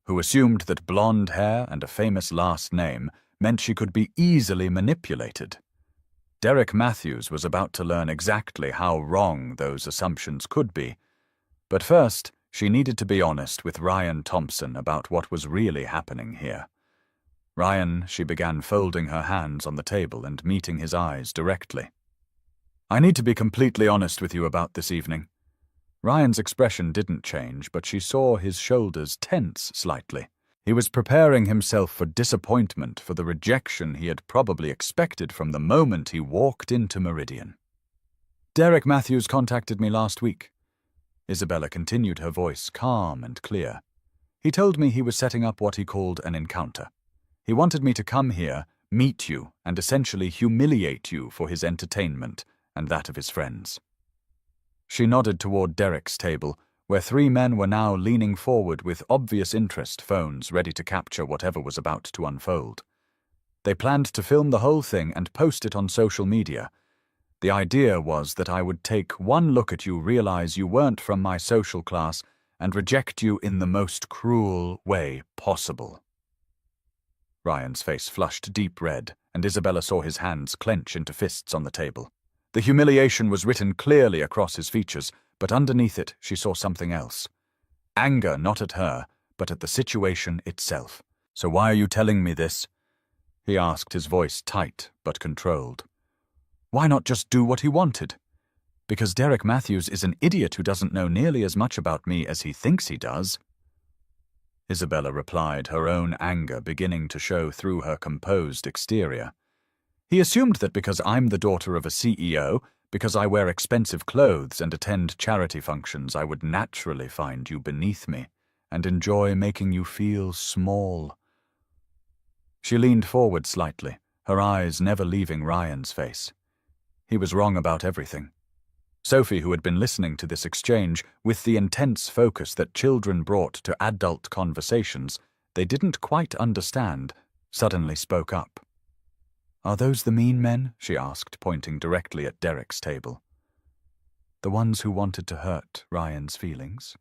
who assumed that blonde hair and a famous last name meant she could be easily manipulated. Derek Matthews was about to learn exactly how wrong those assumptions could be, but first she needed to be honest with Ryan Thompson about what was really happening here. "Ryan," she began, folding her hands on the table and meeting his eyes directly. "I need to be completely honest with you about this evening." Ryan's expression didn't change, but she saw his shoulders tense slightly. He was preparing himself for disappointment, for the rejection he had probably expected from the moment he walked into Meridian. "Derek Matthews contacted me last week." Isabella continued, her voice calm and clear. "He told me he was setting up what he called an encounter. He wanted me to come here, meet you, and essentially humiliate you for his entertainment and that of his friends." She nodded toward Derek's table, where 3 men were now leaning forward with obvious interest, phones ready to capture whatever was about to unfold. They planned to film the whole thing and post it on social media. The idea was that I would take one look at you, realize you weren't from my social class, and reject you in the most cruel way possible. Ryan's face flushed deep red, and Isabella saw his hands clench into fists on the table. The humiliation was written clearly across his features, but underneath it she saw something else. Anger not at her, but at the situation itself. "So why are you telling me this?" he asked, his voice tight but controlled. "Why not just do what he wanted? Because Derek Matthews is an idiot who doesn't know nearly as much about me as he thinks he does." Isabella replied, her own anger beginning to show through her composed exterior. "He assumed that because I'm the daughter of a CEO, because I wear expensive clothes and attend charity functions, I would naturally find you beneath me and enjoy making you feel small." She leaned forward slightly, her eyes never leaving Ryan's face. He was wrong about everything. Sophie, who had been listening to this exchange with the intense focus that children brought to adult conversations they didn't quite understand, suddenly spoke up. "Are those the mean men?" she asked, pointing directly at Derek's table. "The ones who wanted to hurt Ryan's feelings?"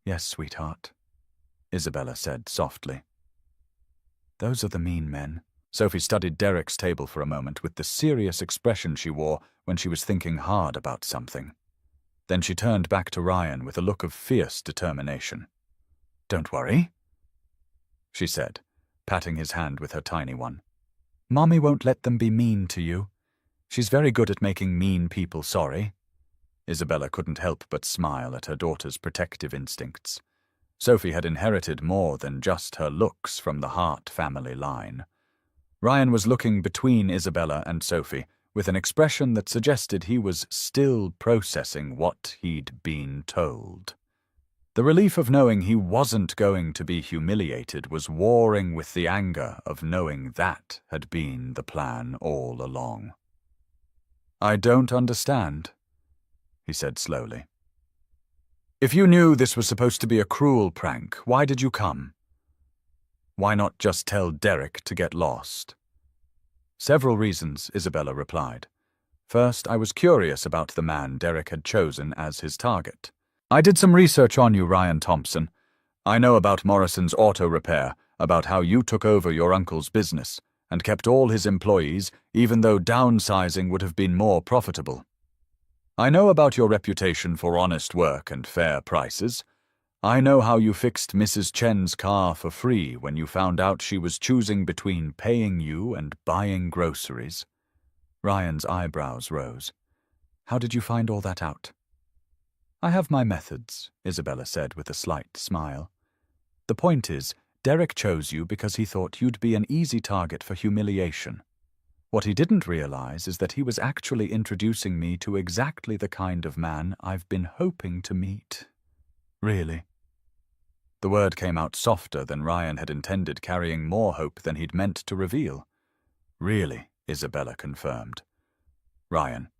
"Yes, sweetheart," Isabella said softly. "Those are the mean men." Sophie studied Derek's table for a moment with the serious expression she wore when she was thinking hard about something. Then she turned back to Ryan with a look of fierce determination. "Don't worry," she said, patting his hand with her tiny one. "Mommy won't let them be mean to you. She's very good at making mean people sorry." Isabella couldn't help but smile at her daughter's protective instincts. Sophie had inherited more than just her looks from the Hart family line. Ryan was looking between Isabella and Sophie with an expression that suggested he was still processing what he'd been told. The relief of knowing he wasn't going to be humiliated was warring with the anger of knowing that had been the plan all along. "I don't understand," he said slowly. "If you knew this was supposed to be a cruel prank, why did you come? Why not just tell Derek to get lost?" "Several reasons," Isabella replied. "First, I was curious about the man Derek had chosen as his target. I did some research on you, Ryan Thompson. I know about Morrison's auto repair, about how you took over your uncle's business and kept all his employees, even though downsizing would have been more profitable. I know about your reputation for honest work and fair prices. I know how you fixed Mrs. Chen's car for free when you found out she was choosing between paying you and buying groceries." Ryan's eyebrows rose. "How did you find all that out?" "I have my methods," Isabella said with a slight smile. "The point is, Derek chose you because he thought you'd be an easy target for humiliation. What he didn't realize is that he was actually introducing me to exactly the kind of man I've been hoping to meet. Really." The word came out softer than Ryan had intended, carrying more hope than he'd meant to reveal. "Really," Isabella confirmed. "Ryan,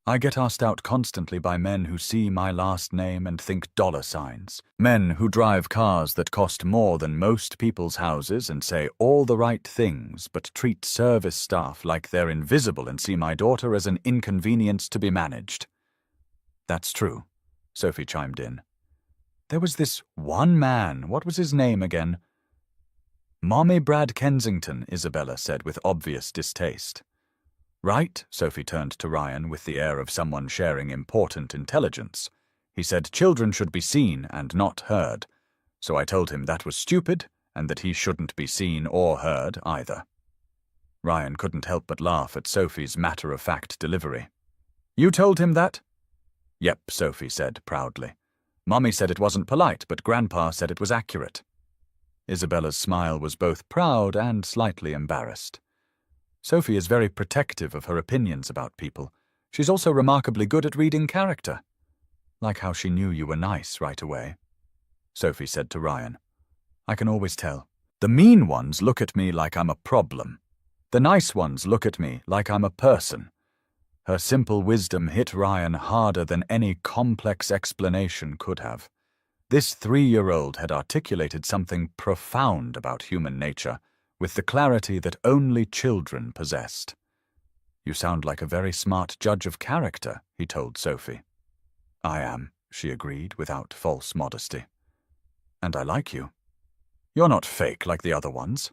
I get asked out constantly by men who see my last name and think dollar signs. Men who drive cars that cost more than most people's houses and say all the right things but treat service staff like they're invisible and see my daughter as an inconvenience to be managed." "That's true," Sophie chimed in. "There was this one man, what was his name again?" "Mommy Brad Kensington," Isabella said with obvious distaste. "Right," Sophie turned to Ryan with the air of someone sharing important intelligence. "He said children should be seen and not heard, so I told him that was stupid and that he shouldn't be seen or heard either." Ryan couldn't help but laugh at Sophie's matter-of-fact delivery. "You told him that?" "Yep," Sophie said proudly. "Mommy said it wasn't polite, but Grandpa said it was accurate." Isabella's smile was both proud and slightly embarrassed. Sophie is very protective of her opinions about people. She's also remarkably good at reading character. Like how she knew you were nice right away. Sophie said to Ryan. I can always tell. The mean ones look at me like I'm a problem. The nice ones look at me like I'm a person. Her simple wisdom hit Ryan harder than any complex explanation could have. This 3-year-old had articulated something profound about human nature, with the clarity that only children possessed. You sound like a very smart judge of character, he told Sophie. I am, she agreed without false modesty. And I like you. You're not fake like the other ones.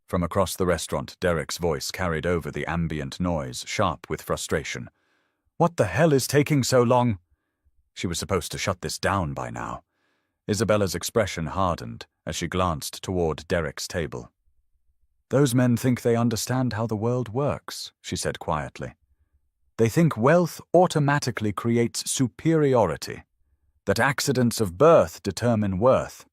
From across the restaurant, Derek's voice carried over the ambient noise, sharp with frustration. What the hell is taking so long? She was supposed to shut this down by now. Isabella's expression hardened as she glanced toward Derek's table. Those men think they understand how the world works, she said quietly. They think wealth automatically creates superiority, that accidents of birth determine worth.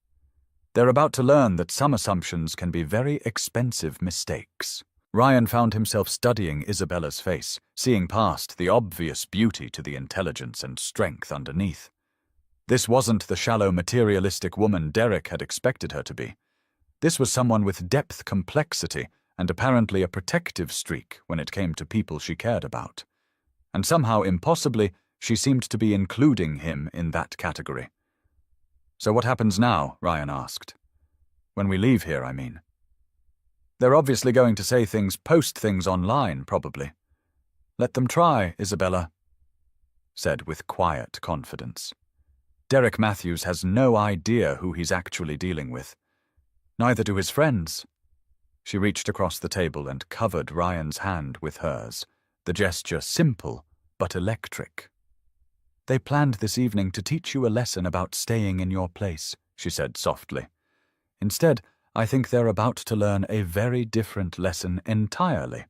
They're about to learn that some assumptions can be very expensive mistakes. Ryan found himself studying Isabella's face, seeing past the obvious beauty to the intelligence and strength underneath. This wasn't the shallow materialistic woman Derek had expected her to be. This was someone with depth, complexity, and apparently a protective streak when it came to people she cared about. And somehow, impossibly, she seemed to be including him in that category. So what happens now? Ryan asked. When we leave here, I mean. They're obviously going to say things, post things online, probably. Let them try, Isabella said with quiet confidence. Derek Matthews has no idea who he's actually dealing with. Neither do his friends. She reached across the table and covered Ryan's hand with hers, the gesture simple but electric. They planned this evening to teach you a lesson about staying in your place, she said softly. Instead, I think they're about to learn a very different lesson entirely.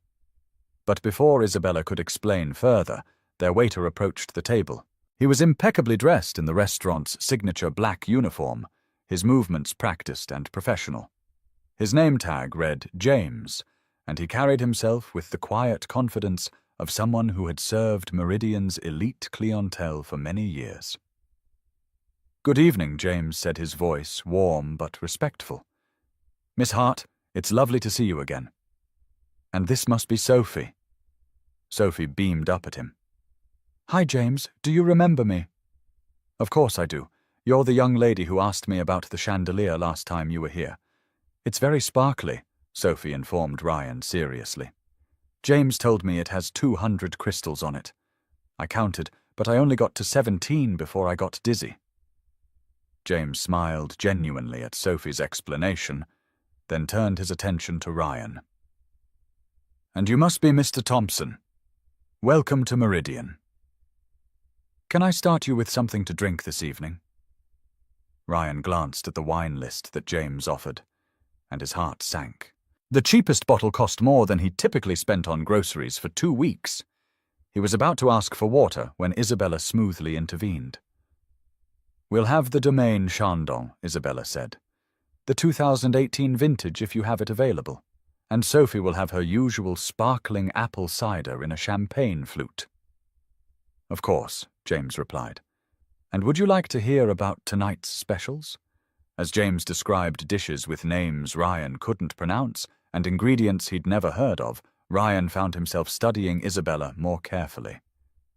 But before Isabella could explain further, their waiter approached the table. He was impeccably dressed in the restaurant's signature black uniform, his movements practiced and professional. His name tag read James, and he carried himself with the quiet confidence of someone who had served Meridian's elite clientele for many years. Good evening, James said, his voice warm but respectful. Miss Hart, it's lovely to see you again. And this must be Sophie. Sophie beamed up at him. Hi, James. Do you remember me? Of course I do. You're the young lady who asked me about the chandelier last time you were here. It's very sparkly, Sophie informed Ryan seriously. James told me it has 200 crystals on it. I counted, but I only got to 17 before I got dizzy. James smiled genuinely at Sophie's explanation, then turned his attention to Ryan. And you must be Mr. Thompson. Welcome to Meridian. Can I start you with something to drink this evening? Ryan glanced at the wine list that James offered, and his heart sank. The cheapest bottle cost more than he typically spent on groceries for 2 weeks. He was about to ask for water when Isabella smoothly intervened. We'll have the Domaine Chandon, Isabella said. The 2018 vintage if you have it available. And Sophie will have her usual sparkling apple cider in a champagne flute. Of course, James replied. And would you like to hear about tonight's specials? As James described dishes with names Ryan couldn't pronounce and ingredients he'd never heard of, Ryan found himself studying Isabella more carefully.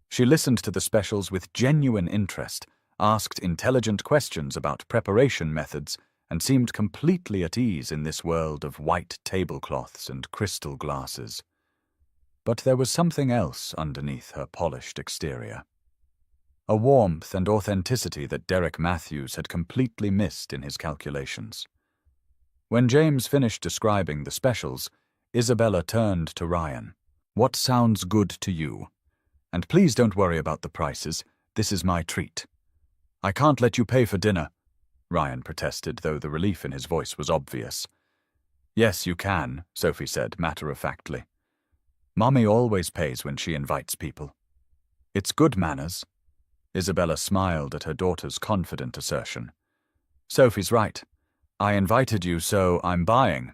She listened to the specials with genuine interest, asked intelligent questions about preparation methods, and seemed completely at ease in this world of white tablecloths and crystal glasses. But there was something else underneath her polished exterior. A warmth and authenticity that Derek Matthews had completely missed in his calculations. When James finished describing the specials, Isabella turned to Ryan. What sounds good to you? And please don't worry about the prices. This is my treat. I can't let you pay for dinner, Ryan protested, though the relief in his voice was obvious. Yes, you can, Sophie said matter-of-factly. Mommy always pays when she invites people. It's good manners. Isabella smiled at her daughter's confident assertion. Sophie's right. I invited you, so I'm buying.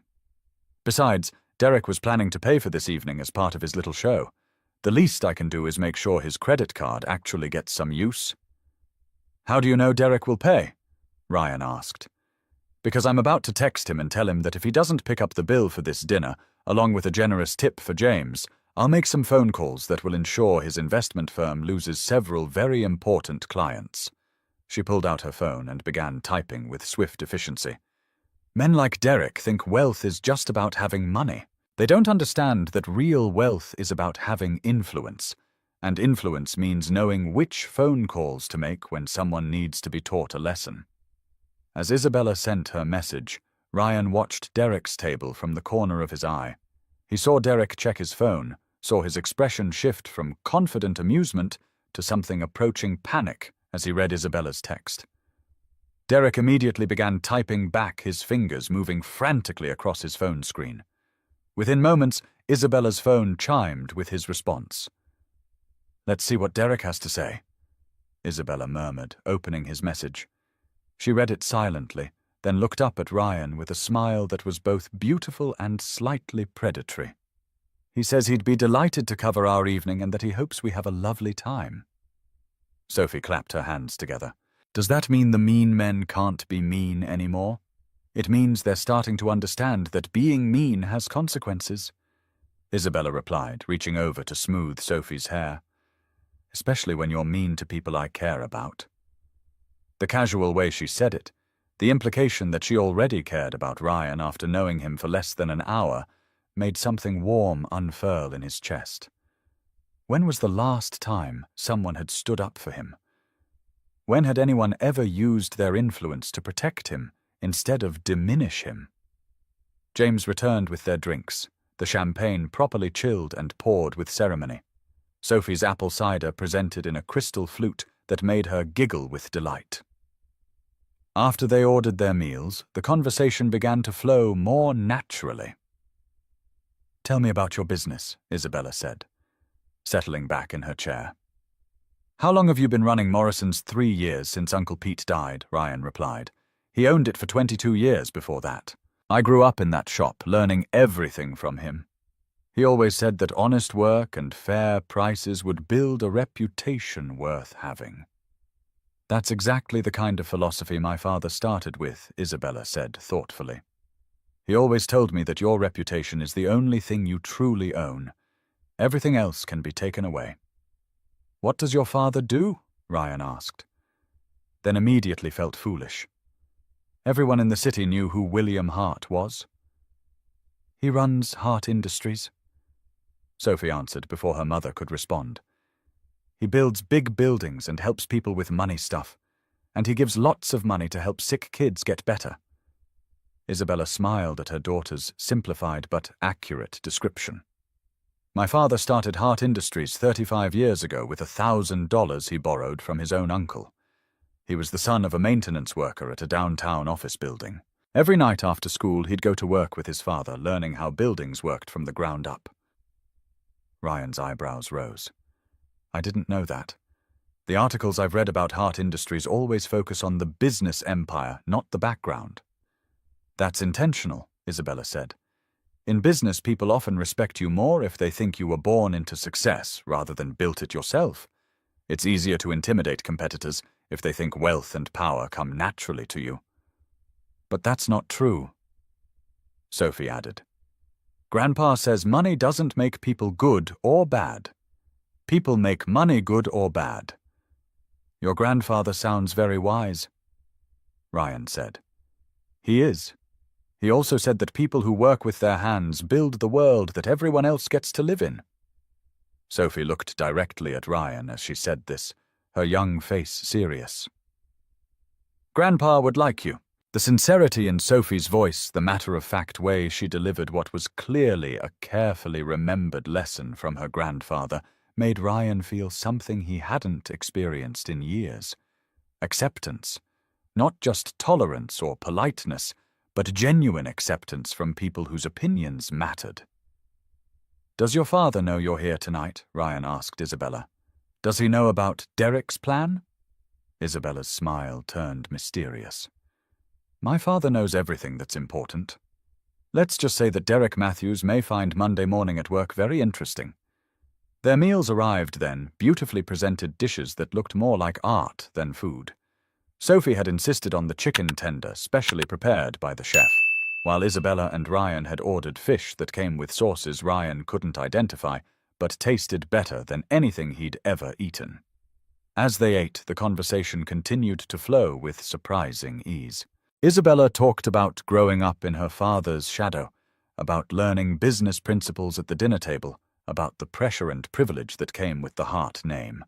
Besides, Derek was planning to pay for this evening as part of his little show. The least I can do is make sure his credit card actually gets some use." "How do you know Derek will pay?" Ryan asked. "Because I'm about to text him and tell him that if he doesn't pick up the bill for this dinner, along with a generous tip for James, I'll make some phone calls that will ensure his investment firm loses several very important clients." She pulled out her phone and began typing with swift efficiency. "Men like Derek think wealth is just about having money. They don't understand that real wealth is about having influence, and influence means knowing which phone calls to make when someone needs to be taught a lesson." As Isabella sent her message, Ryan watched Derek's table from the corner of his eye. He saw Derek check his phone, saw his expression shift from confident amusement to something approaching panic as he read Isabella's text. Derek immediately began typing back, his fingers moving frantically across his phone screen. Within moments, Isabella's phone chimed with his response. "Let's see what Derek has to say," Isabella murmured, opening his message. She read it silently, then looked up at Ryan with a smile that was both beautiful and slightly predatory. "He says he'd be delighted to cover our evening and that he hopes we have a lovely time." Sophie clapped her hands together. "Does that mean the mean men can't be mean anymore? It means they're starting to understand that being mean has consequences," Isabella replied, reaching over to smooth Sophie's hair. "Especially when you're mean to people I care about." The casual way she said it, the implication that she already cared about Ryan after knowing him for less than an hour, made something warm unfurl in his chest. When was the last time someone had stood up for him? When had anyone ever used their influence to protect him instead of diminish him? James returned with their drinks, the champagne properly chilled and poured with ceremony. Sophie's apple cider presented in a crystal flute that made her giggle with delight. After they ordered their meals, the conversation began to flow more naturally. "Tell me about your business," Isabella said, settling back in her chair. "How long have you been running Morrison's? 3 years since Uncle Pete died," Ryan replied. "He owned it for 22 years before that. I grew up in that shop, learning everything from him. He always said that honest work and fair prices would build a reputation worth having." "That's exactly the kind of philosophy my father started with," Isabella said thoughtfully. "He always told me that your reputation is the only thing you truly own. Everything else can be taken away." "What does your father do?" Ryan asked. Then immediately felt foolish. Everyone in the city knew who William Hart was. "He runs Hart Industries," Sophie answered before her mother could respond. "He builds big buildings and helps people with money stuff, and he gives lots of money to help sick kids get better." Isabella smiled at her daughter's simplified but accurate description. "My father started Hart Industries 35 years ago with $1,000 he borrowed from his own uncle. He was the son of a maintenance worker at a downtown office building. Every night after school, he'd go to work with his father, learning how buildings worked from the ground up." Ryan's eyebrows rose. "I didn't know that. The articles I've read about Hart Industries always focus on the business empire, not the background." "That's intentional," Isabella said. "In business, people often respect you more if they think you were born into success rather than built it yourself. It's easier to intimidate competitors if they think wealth and power come naturally to you." "But that's not true," Sophie added. "Grandpa says money doesn't make people good or bad. People make money good or bad." "Your grandfather sounds very wise," Ryan said. "He is. He also said that people who work with their hands build the world that everyone else gets to live in." Sophie looked directly at Ryan as she said this, her young face serious. "Grandpa would like you." The sincerity in Sophie's voice, the matter-of-fact way she delivered what was clearly a carefully remembered lesson from her grandfather, made Ryan feel something he hadn't experienced in years. Acceptance. Not just tolerance or politeness, but genuine acceptance from people whose opinions mattered. "Does your father know you're here tonight?" Ryan asked Isabella. "Does he know about Derek's plan?" Isabella's smile turned mysterious. My father knows everything that's important. Let's just say that Derek Matthews may find Monday morning at work very interesting. Their meals arrived then, beautifully presented dishes that looked more like art than food. Sophie had insisted on the chicken tender, specially prepared by the chef, while Isabella and Ryan had ordered fish that came with sauces Ryan couldn't identify, but tasted better than anything he'd ever eaten. As they ate, the conversation continued to flow with surprising ease. Isabella talked about growing up in her father's shadow, about learning business principles at the dinner table, about the pressure and privilege that came with the Hart name.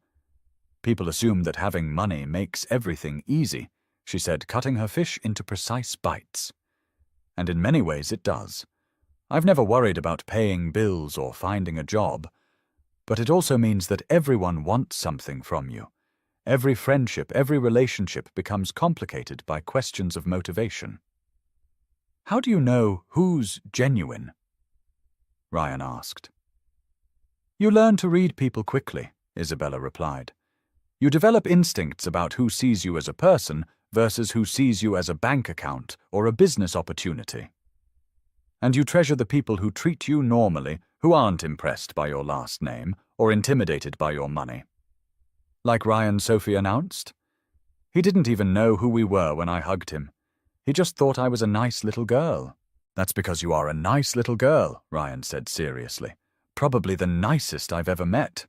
People assume that having money makes everything easy, she said, cutting her fish into precise bites. And in many ways it does. I've never worried about paying bills or finding a job, but it also means that everyone wants something from you. Every friendship, every relationship becomes complicated by questions of motivation. How do you know who's genuine? Ryan asked. You learn to read people quickly, Isabella replied. You develop instincts about who sees you as a person versus who sees you as a bank account or a business opportunity. And you treasure the people who treat you normally, who aren't impressed by your last name or intimidated by your money. Like Ryan, Sophie announced. He didn't even know who we were when I hugged him. He just thought I was a nice little girl. That's because you are a nice little girl, Ryan said seriously. Probably the nicest I've ever met.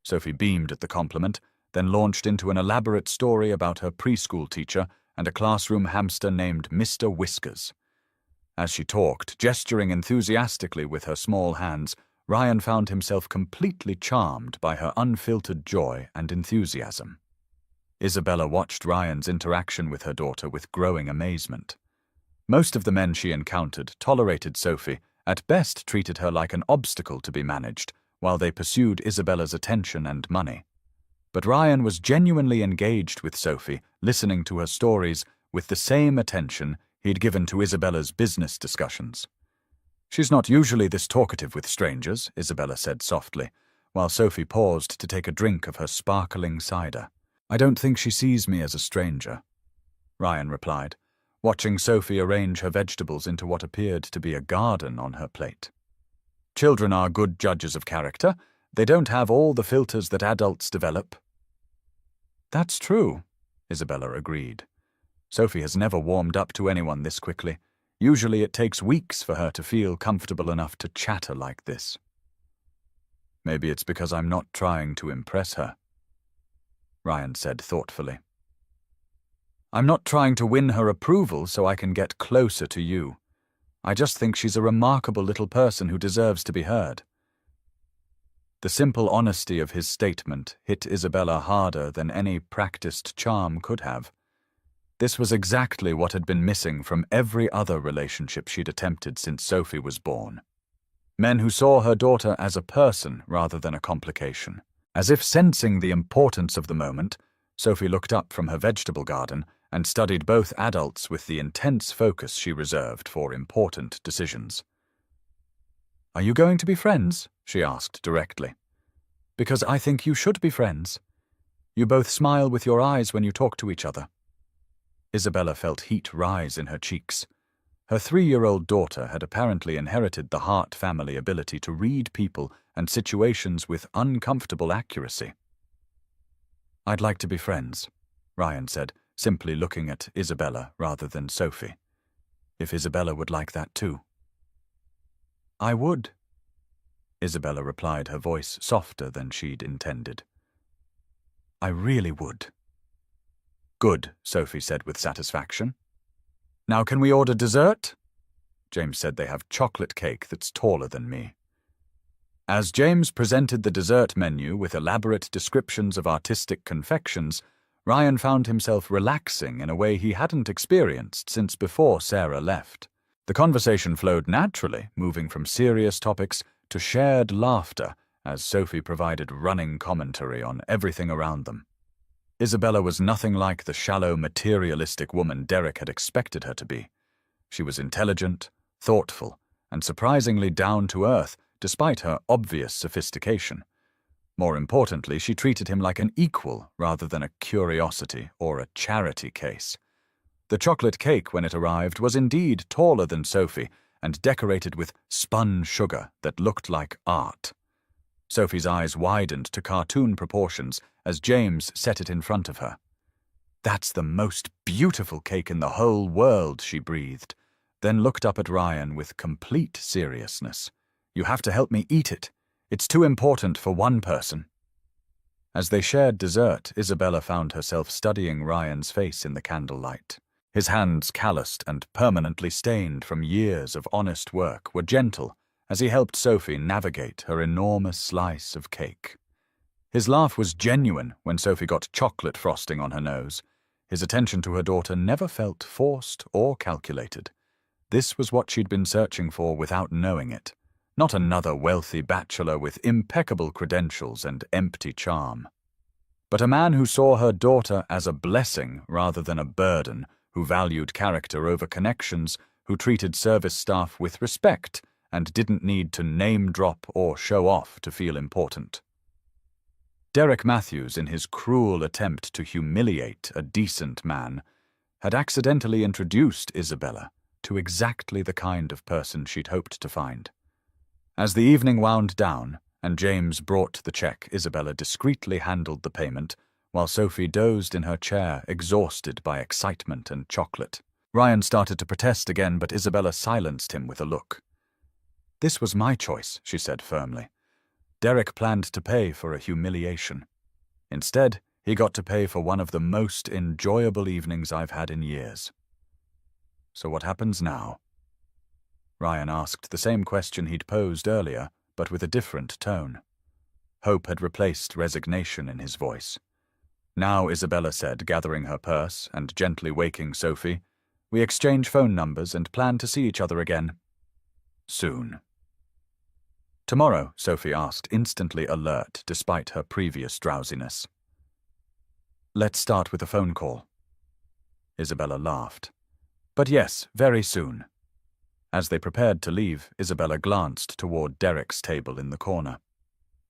Sophie beamed at the compliment, then launched into an elaborate story about her preschool teacher and a classroom hamster named Mr. Whiskers. As she talked, gesturing enthusiastically with her small hands, Ryan found himself completely charmed by her unfiltered joy and enthusiasm. Isabella watched Ryan's interaction with her daughter with growing amazement. Most of the men she encountered tolerated Sophie, at best treated her like an obstacle to be managed, while they pursued Isabella's attention and money. But Ryan was genuinely engaged with Sophie, listening to her stories with the same attention he'd given to Isabella's business discussions. She's not usually this talkative with strangers, Isabella said softly, while Sophie paused to take a drink of her sparkling cider. I don't think she sees me as a stranger, Ryan replied, watching Sophie arrange her vegetables into what appeared to be a garden on her plate. Children are good judges of character. They don't have all the filters that adults develop. That's true, Isabella agreed. Sophie has never warmed up to anyone this quickly. Usually it takes weeks for her to feel comfortable enough to chatter like this. Maybe it's because I'm not trying to impress her, Ryan said thoughtfully. I'm not trying to win her approval so I can get closer to you. I just think she's a remarkable little person who deserves to be heard. The simple honesty of his statement hit Isabella harder than any practiced charm could have. This was exactly what had been missing from every other relationship she'd attempted since Sophie was born. Men who saw her daughter as a person rather than a complication. As if sensing the importance of the moment, Sophie looked up from her vegetable garden and studied both adults with the intense focus she reserved for important decisions. Are you going to be friends? She asked directly. Because I think you should be friends. You both smile with your eyes when you talk to each other. Isabella felt heat rise in her cheeks. Her 3-year-old daughter had apparently inherited the Hart family ability to read people and situations with uncomfortable accuracy. I'd like to be friends, Ryan said, simply looking at Isabella rather than Sophie. If Isabella would like that too. I would, Isabella replied, her voice softer than she'd intended. I really would. Good, Sophie said with satisfaction. Now can we order dessert? James said they have chocolate cake that's taller than me. As James presented the dessert menu with elaborate descriptions of artistic confections, Ryan found himself relaxing in a way he hadn't experienced since before Sarah left. The conversation flowed naturally, moving from serious topics to shared laughter as Sophie provided running commentary on everything around them. Isabella was nothing like the shallow, materialistic woman Derek had expected her to be. She was intelligent, thoughtful, and surprisingly down-to-earth, despite her obvious sophistication. More importantly, she treated him like an equal rather than a curiosity or a charity case. The chocolate cake, when it arrived, was indeed taller than Sophie and decorated with spun sugar that looked like art. Sophie's eyes widened to cartoon proportions as James set it in front of her. "That's the most beautiful cake in the whole world," she breathed, then looked up at Ryan with complete seriousness. "You have to help me eat it. It's too important for one person." As they shared dessert, Isabella found herself studying Ryan's face in the candlelight. His hands, calloused and permanently stained from years of honest work, were gentle as he helped Sophie navigate her enormous slice of cake. His laugh was genuine when Sophie got chocolate frosting on her nose. His attention to her daughter never felt forced or calculated. This was what she'd been searching for without knowing it. Not another wealthy bachelor with impeccable credentials and empty charm, but a man who saw her daughter as a blessing rather than a burden, who valued character over connections, who treated service staff with respect and didn't need to name-drop or show off to feel important. Derek Matthews, in his cruel attempt to humiliate a decent man, had accidentally introduced Isabella to exactly the kind of person she'd hoped to find. As the evening wound down and James brought the check, Isabella discreetly handled the payment, while Sophie dozed in her chair, exhausted by excitement and chocolate. Ryan started to protest again, but Isabella silenced him with a look. "This was my choice," she said firmly. "Derek planned to pay for a humiliation. Instead, he got to pay for one of the most enjoyable evenings I've had in years." "So what happens now?" Ryan asked the same question he'd posed earlier, but with a different tone. Hope had replaced resignation in his voice. "Now," Isabella said, gathering her purse and gently waking Sophie, "we exchange phone numbers and plan to see each other again. Soon." "Tomorrow?" Sophie asked, instantly alert despite her previous drowsiness. "Let's start with a phone call." Isabella laughed. "But yes, very soon." As they prepared to leave, Isabella glanced toward Derek's table in the corner.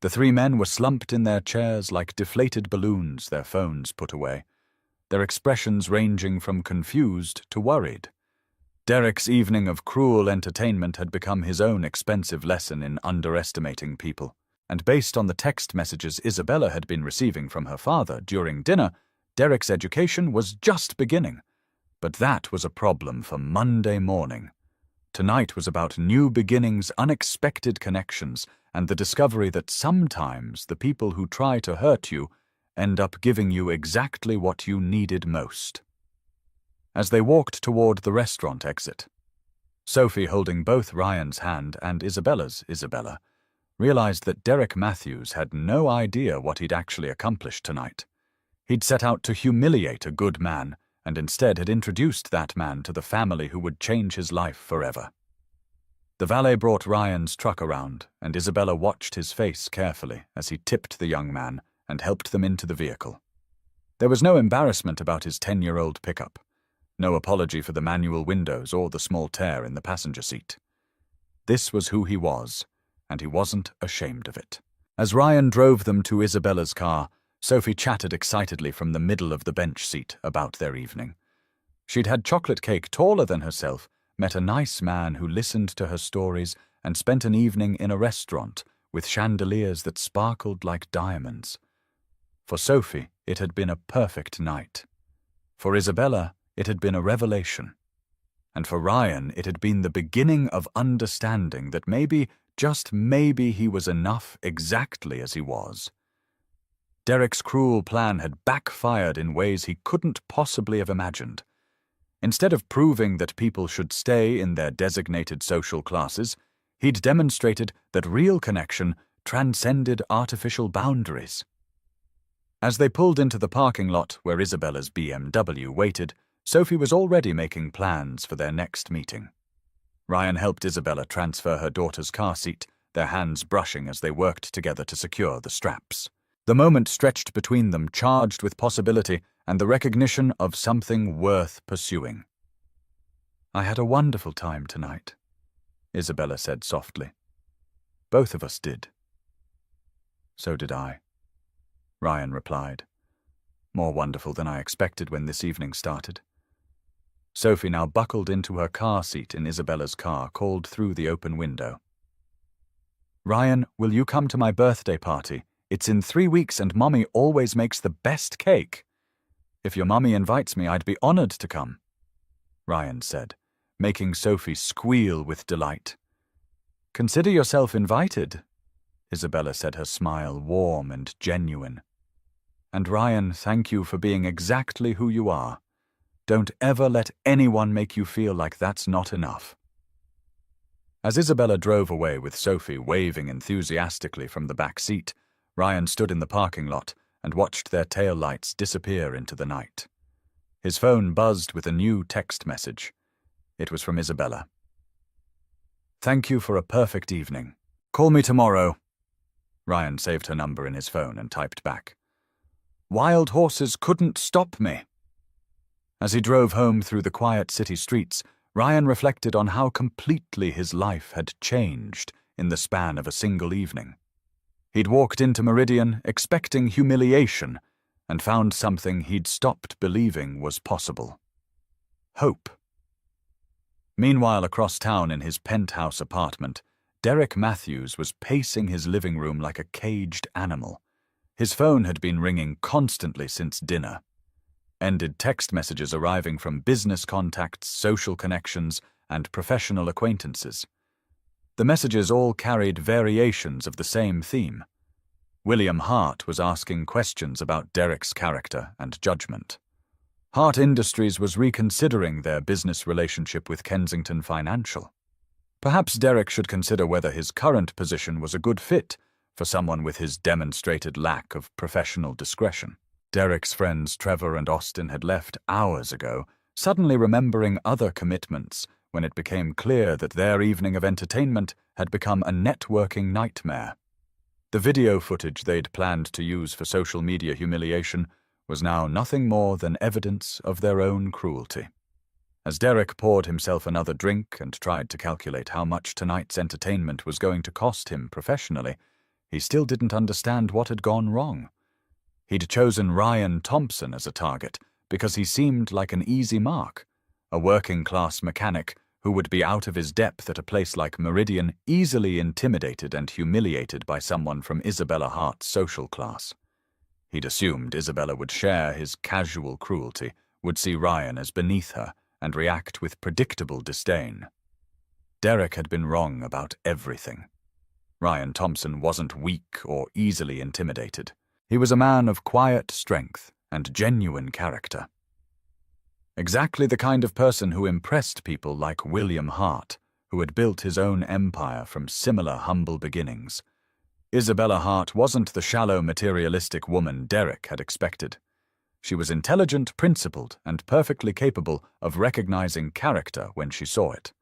The three men were slumped in their chairs like deflated balloons, their phones put away, their expressions ranging from confused to worried. Derek's evening of cruel entertainment had become his own expensive lesson in underestimating people, and based on the text messages Isabella had been receiving from her father during dinner, Derek's education was just beginning. But that was a problem for Monday morning. Tonight was about new beginnings, unexpected connections, and the discovery that sometimes the people who try to hurt you end up giving you exactly what you needed most. As they walked toward the restaurant exit, Sophie, holding both Ryan's hand and Isabella, realized that Derek Matthews had no idea what he'd actually accomplished tonight. He'd set out to humiliate a good man, and instead had introduced that man to the family who would change his life forever. The valet brought Ryan's truck around, and Isabella watched his face carefully as he tipped the young man and helped them into the vehicle. There was no embarrassment about his 10-year-old pickup, no apology for the manual windows or the small tear in the passenger seat. This was who he was, and he wasn't ashamed of it. As Ryan drove them to Isabella's car, Sophie chatted excitedly from the middle of the bench seat about their evening. She'd had chocolate cake taller than herself, met a nice man who listened to her stories, and spent an evening in a restaurant with chandeliers that sparkled like diamonds. For Sophie, it had been a perfect night. For Isabella, it had been a revelation. And for Ryan, it had been the beginning of understanding that maybe, just maybe, he was enough exactly as he was. Derek's cruel plan had backfired in ways he couldn't possibly have imagined. Instead of proving that people should stay in their designated social classes, he'd demonstrated that real connection transcended artificial boundaries. As they pulled into the parking lot where Isabella's BMW waited, Sophie was already making plans for their next meeting. Ryan helped Isabella transfer her daughter's car seat, their hands brushing as they worked together to secure the straps. The moment stretched between them, charged with possibility and the recognition of something worth pursuing. "I had a wonderful time tonight," Isabella said softly. "Both of us did." "So did I," Ryan replied. "More wonderful than I expected when this evening started. Sophie, now buckled into her car seat in Isabella's car, called through the open window. "Ryan, will you come to my birthday party? It's in 3 weeks and Mommy always makes the best cake. If your mommy invites me, I'd be honored to come," Ryan said, making Sophie squeal with delight. "Consider yourself invited," Isabella said, her smile warm and genuine. "And Ryan, thank you for being exactly who you are. Don't ever let anyone make you feel like that's not enough." As Isabella drove away with Sophie waving enthusiastically from the back seat, Ryan stood in the parking lot and watched their tail lights disappear into the night. His phone buzzed with a new text message. It was from Isabella. "Thank you for a perfect evening. Call me tomorrow." Ryan saved her number in his phone and typed back, "Wild horses couldn't stop me." As he drove home through the quiet city streets, Ryan reflected on how completely his life had changed in the span of a single evening. He'd walked into Meridian expecting humiliation and found something he'd stopped believing was possible. Hope. Meanwhile, across town in his penthouse apartment, Derek Matthews was pacing his living room like a caged animal. His phone had been ringing constantly since dinner. Ended text messages arriving from business contacts, social connections, and professional acquaintances. The messages all carried variations of the same theme. William Hart was asking questions about Derek's character and judgment. Hart Industries was reconsidering their business relationship with Kensington Financial. Perhaps Derek should consider whether his current position was a good fit for someone with his demonstrated lack of professional discretion. Derek's friends Trevor and Austin had left hours ago, suddenly remembering other commitments when it became clear that their evening of entertainment had become a networking nightmare. The video footage they'd planned to use for social media humiliation was now nothing more than evidence of their own cruelty. As Derek poured himself another drink and tried to calculate how much tonight's entertainment was going to cost him professionally, he still didn't understand what had gone wrong. He'd chosen Ryan Thompson as a target because he seemed like an easy mark, a working-class mechanic who would be out of his depth at a place like Meridian, easily intimidated and humiliated by someone from Isabella Hart's social class. He'd assumed Isabella would share his casual cruelty, would see Ryan as beneath her, and react with predictable disdain. Derek had been wrong about everything. Ryan Thompson wasn't weak or easily intimidated. He was a man of quiet strength and genuine character. Exactly the kind of person who impressed people like William Hart, who had built his own empire from similar humble beginnings. Isabella Hart wasn't the shallow, materialistic woman Derek had expected. She was intelligent, principled, and perfectly capable of recognizing character when she saw it.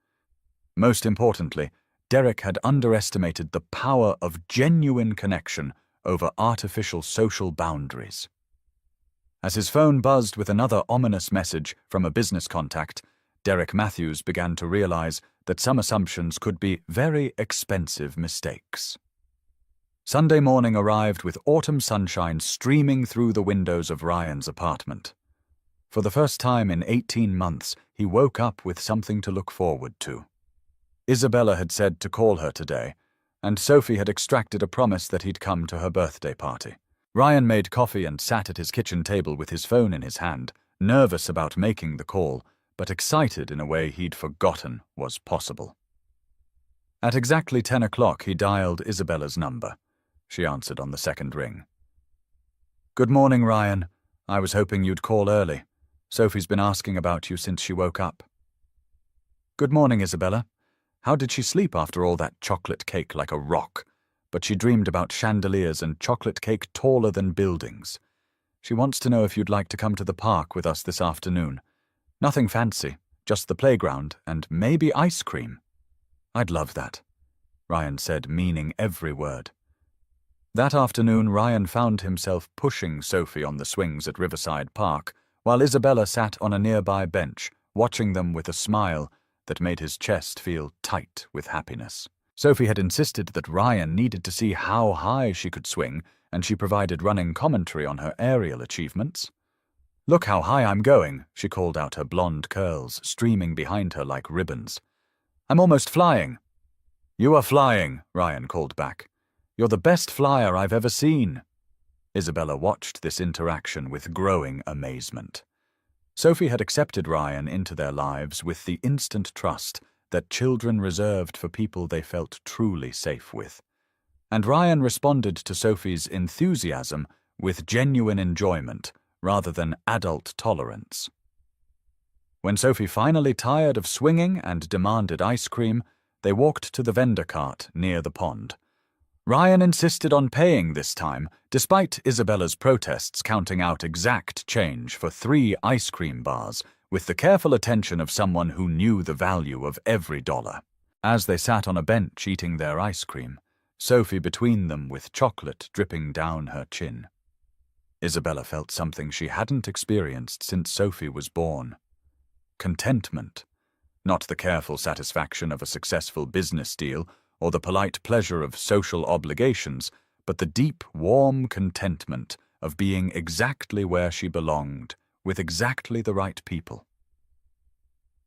Most importantly, Derek had underestimated the power of genuine connection over artificial social boundaries. As his phone buzzed with another ominous message from a business contact, Derek Matthews began to realize that some assumptions could be very expensive mistakes. Sunday morning arrived with autumn sunshine streaming through the windows of Ryan's apartment. For the first time in 18 months, he woke up with something to look forward to. Isabella had said to call her today, and Sophie had extracted a promise that he'd come to her birthday party. Ryan made coffee and sat at his kitchen table with his phone in his hand, nervous about making the call, but excited in a way he'd forgotten was possible. At exactly 10 o'clock, he dialed Isabella's number. She answered on the second ring. "Good morning, Ryan. I was hoping you'd call early. Sophie's been asking about you since she woke up." "Good morning, Isabella. How did she sleep after all that chocolate cake like a rock? But she dreamed about chandeliers and chocolate cake taller than buildings. She wants to know if you'd like to come to the park with us this afternoon. Nothing fancy, just the playground and maybe ice cream." "I'd love that," Ryan said, meaning every word. That afternoon, Ryan found himself pushing Sophie on the swings at Riverside Park, while Isabella sat on a nearby bench, watching them with a smile that made his chest feel tight with happiness. Sophie had insisted that Ryan needed to see how high she could swing, and she provided running commentary on her aerial achievements. Look how high I'm going, she called out, her blonde curls streaming behind her like ribbons. I'm almost flying. You are flying, Ryan called back. You're the best flyer I've ever seen. Isabella watched this interaction with growing amazement. Sophie had accepted Ryan into their lives with the instant trust that children reserved for people they felt truly safe with. And Ryan responded to Sophie's enthusiasm with genuine enjoyment rather than adult tolerance. When Sophie finally tired of swinging and demanded ice cream, they walked to the vendor cart near the pond. Ryan insisted on paying this time, despite Isabella's protests counting out exact change for 3 ice cream bars, with the careful attention of someone who knew the value of every dollar. As they sat on a bench eating their ice cream, Sophie between them with chocolate dripping down her chin. Isabella felt something she hadn't experienced since Sophie was born. Contentment. Not the careful satisfaction of a successful business deal or the polite pleasure of social obligations, but the deep, warm contentment of being exactly where she belonged, with exactly the right people.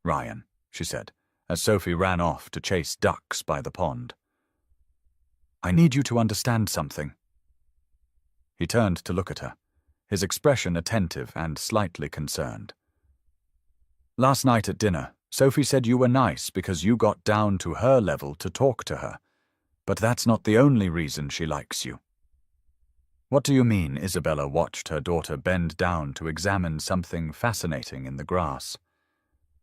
Ryan, she said, as Sophie ran off to chase ducks by the pond. I need you to understand something. He turned to look at her, his expression attentive and slightly concerned. Last night at dinner, Sophie said you were nice because you got down to her level to talk to her, but that's not the only reason she likes you. What do you mean? Isabella watched her daughter bend down to examine something fascinating in the grass.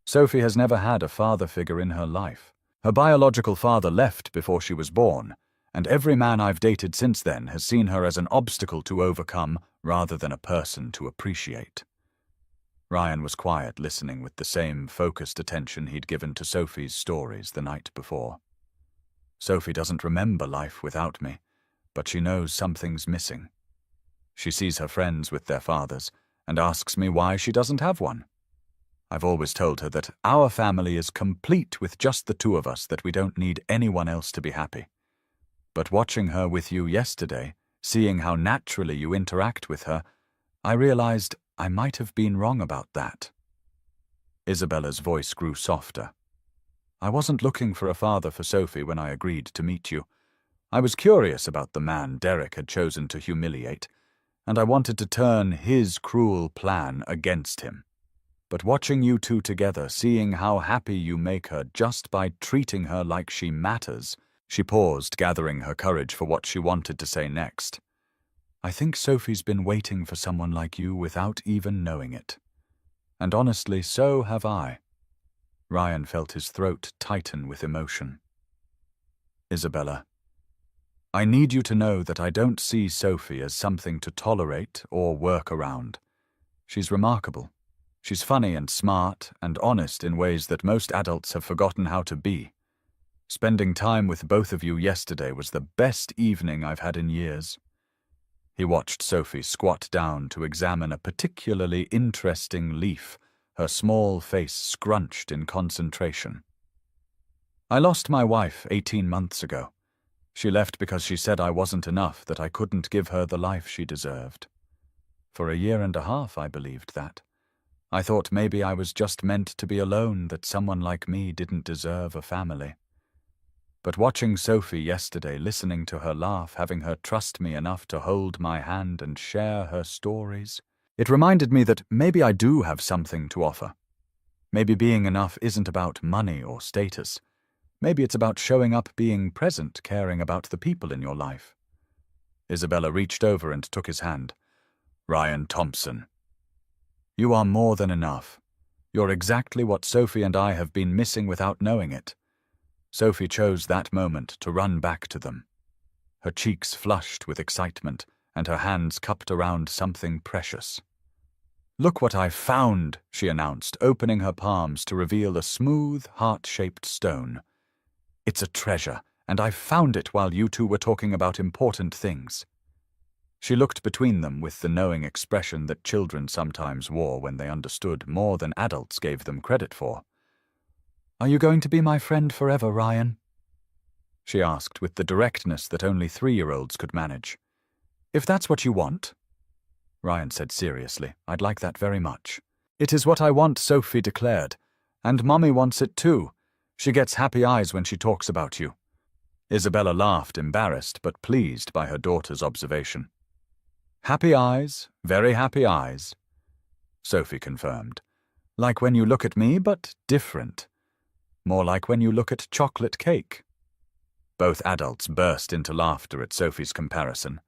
Sophie has never had a father figure in her life. Her biological father left before she was born, and every man I've dated since then has seen her as an obstacle to overcome rather than a person to appreciate. Ryan was quiet, listening with the same focused attention he'd given to Sophie's stories the night before. Sophie doesn't remember life without me, but she knows something's missing. She sees her friends with their fathers and asks me why she doesn't have one. I've always told her that our family is complete with just the 2 of us, that we don't need anyone else to be happy. But watching her with you yesterday, seeing how naturally you interact with her, I realized I might have been wrong about that. Isabella's voice grew softer. I wasn't looking for a father for Sophie when I agreed to meet you. I was curious about the man Derek had chosen to humiliate, and I wanted to turn his cruel plan against him. But watching you 2 together, seeing how happy you make her just by treating her like she matters, she paused, gathering her courage for what she wanted to say next. I think Sophie's been waiting for someone like you without even knowing it. And honestly, so have I. Ryan felt his throat tighten with emotion. Isabella, I need you to know that I don't see Sophie as something to tolerate or work around. She's remarkable. She's funny and smart and honest in ways that most adults have forgotten how to be. Spending time with both of you yesterday was the best evening I've had in years. He watched Sophie squat down to examine a particularly interesting leaf, her small face scrunched in concentration. I lost my wife 18 months ago. She left because she said I wasn't enough, that I couldn't give her the life she deserved. For 1.5 years, I believed that. I thought maybe I was just meant to be alone, that someone like me didn't deserve a family. But watching Sophie yesterday, listening to her laugh, having her trust me enough to hold my hand and share her stories, it reminded me that maybe I do have something to offer. Maybe being enough isn't about money or status. Maybe it's about showing up, being present, caring about the people in your life. Isabella reached over and took his hand. Ryan Thompson. You are more than enough. You're exactly what Sophie and I have been missing without knowing it. Sophie chose that moment to run back to them. Her cheeks flushed with excitement and her hands cupped around something precious. Look what I've found, she announced, opening her palms to reveal a smooth, heart-shaped stone. It's a treasure, and I found it while you 2 were talking about important things. She looked between them with the knowing expression that children sometimes wore when they understood more than adults gave them credit for. Are you going to be my friend forever, Ryan? She asked with the directness that only 3-year-olds could manage. If that's what you want. Ryan said seriously. "I'd like that very much." "It is what I want," Sophie declared. "And Mummy wants it too. She gets happy eyes when she talks about you." Isabella laughed, embarrassed but pleased by her daughter's observation. "Happy eyes, very happy eyes," Sophie confirmed. "Like when you look at me, but different. More like when you look at chocolate cake." Both adults burst into laughter at Sophie's comparison,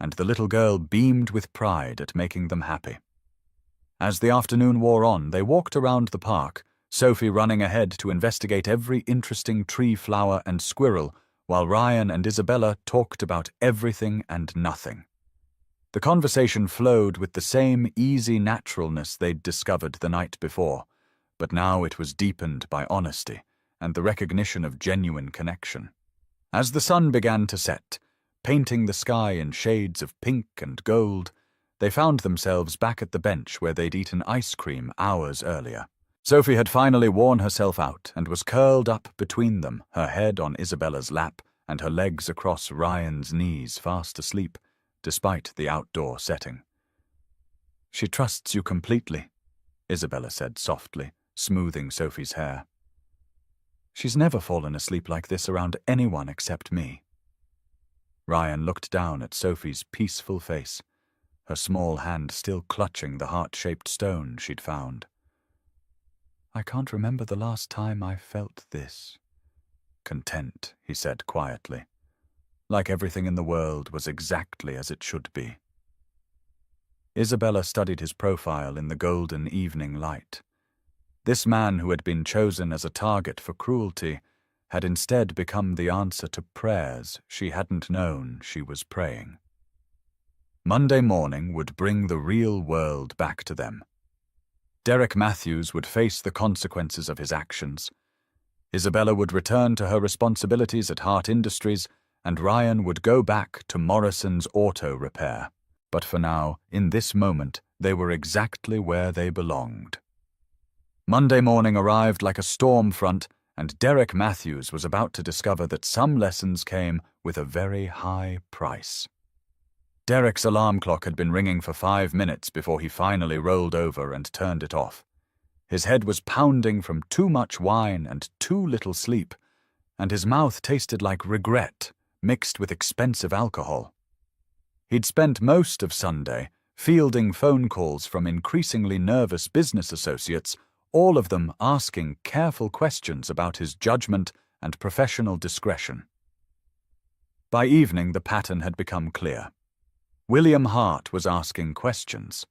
and the little girl beamed with pride at making them happy. As the afternoon wore on, they walked around the park, Sophie running ahead to investigate every interesting tree, flower, and squirrel, while Ryan and Isabella talked about everything and nothing. The conversation flowed with the same easy naturalness they'd discovered the night before, but now it was deepened by honesty and the recognition of genuine connection. As the sun began to set, painting the sky in shades of pink and gold, they found themselves back at the bench where they'd eaten ice cream hours earlier. Sophie had finally worn herself out and was curled up between them, her head on Isabella's lap and her legs across Ryan's knees, fast asleep, despite the outdoor setting. "She trusts you completely," Isabella said softly, smoothing Sophie's hair. "She's never fallen asleep like this around anyone except me." Ryan looked down at Sophie's peaceful face, her small hand still clutching the heart-shaped stone she'd found. "I can't remember the last time I felt this content," he said quietly, like everything in the world was exactly as it should be. Isabella studied his profile in the golden evening light. This man who had been chosen as a target for cruelty had instead become the answer to prayers she hadn't known she was praying. Monday morning would bring the real world back to them. Derek Matthews would face the consequences of his actions. Isabella would return to her responsibilities at Hart Industries, and Ryan would go back to Morrison's auto repair. But for now, in this moment, they were exactly where they belonged. Monday morning arrived like a storm front, and Derek Matthews was about to discover that some lessons came with a very high price. Derek's alarm clock had been ringing for 5 minutes before he finally rolled over and turned it off. His head was pounding from too much wine and too little sleep, and his mouth tasted like regret mixed with expensive alcohol. He'd spent most of Sunday fielding phone calls from increasingly nervous business associates, all of them asking careful questions about his judgment and professional discretion. By evening, the pattern had become clear. William Hart was asking questions,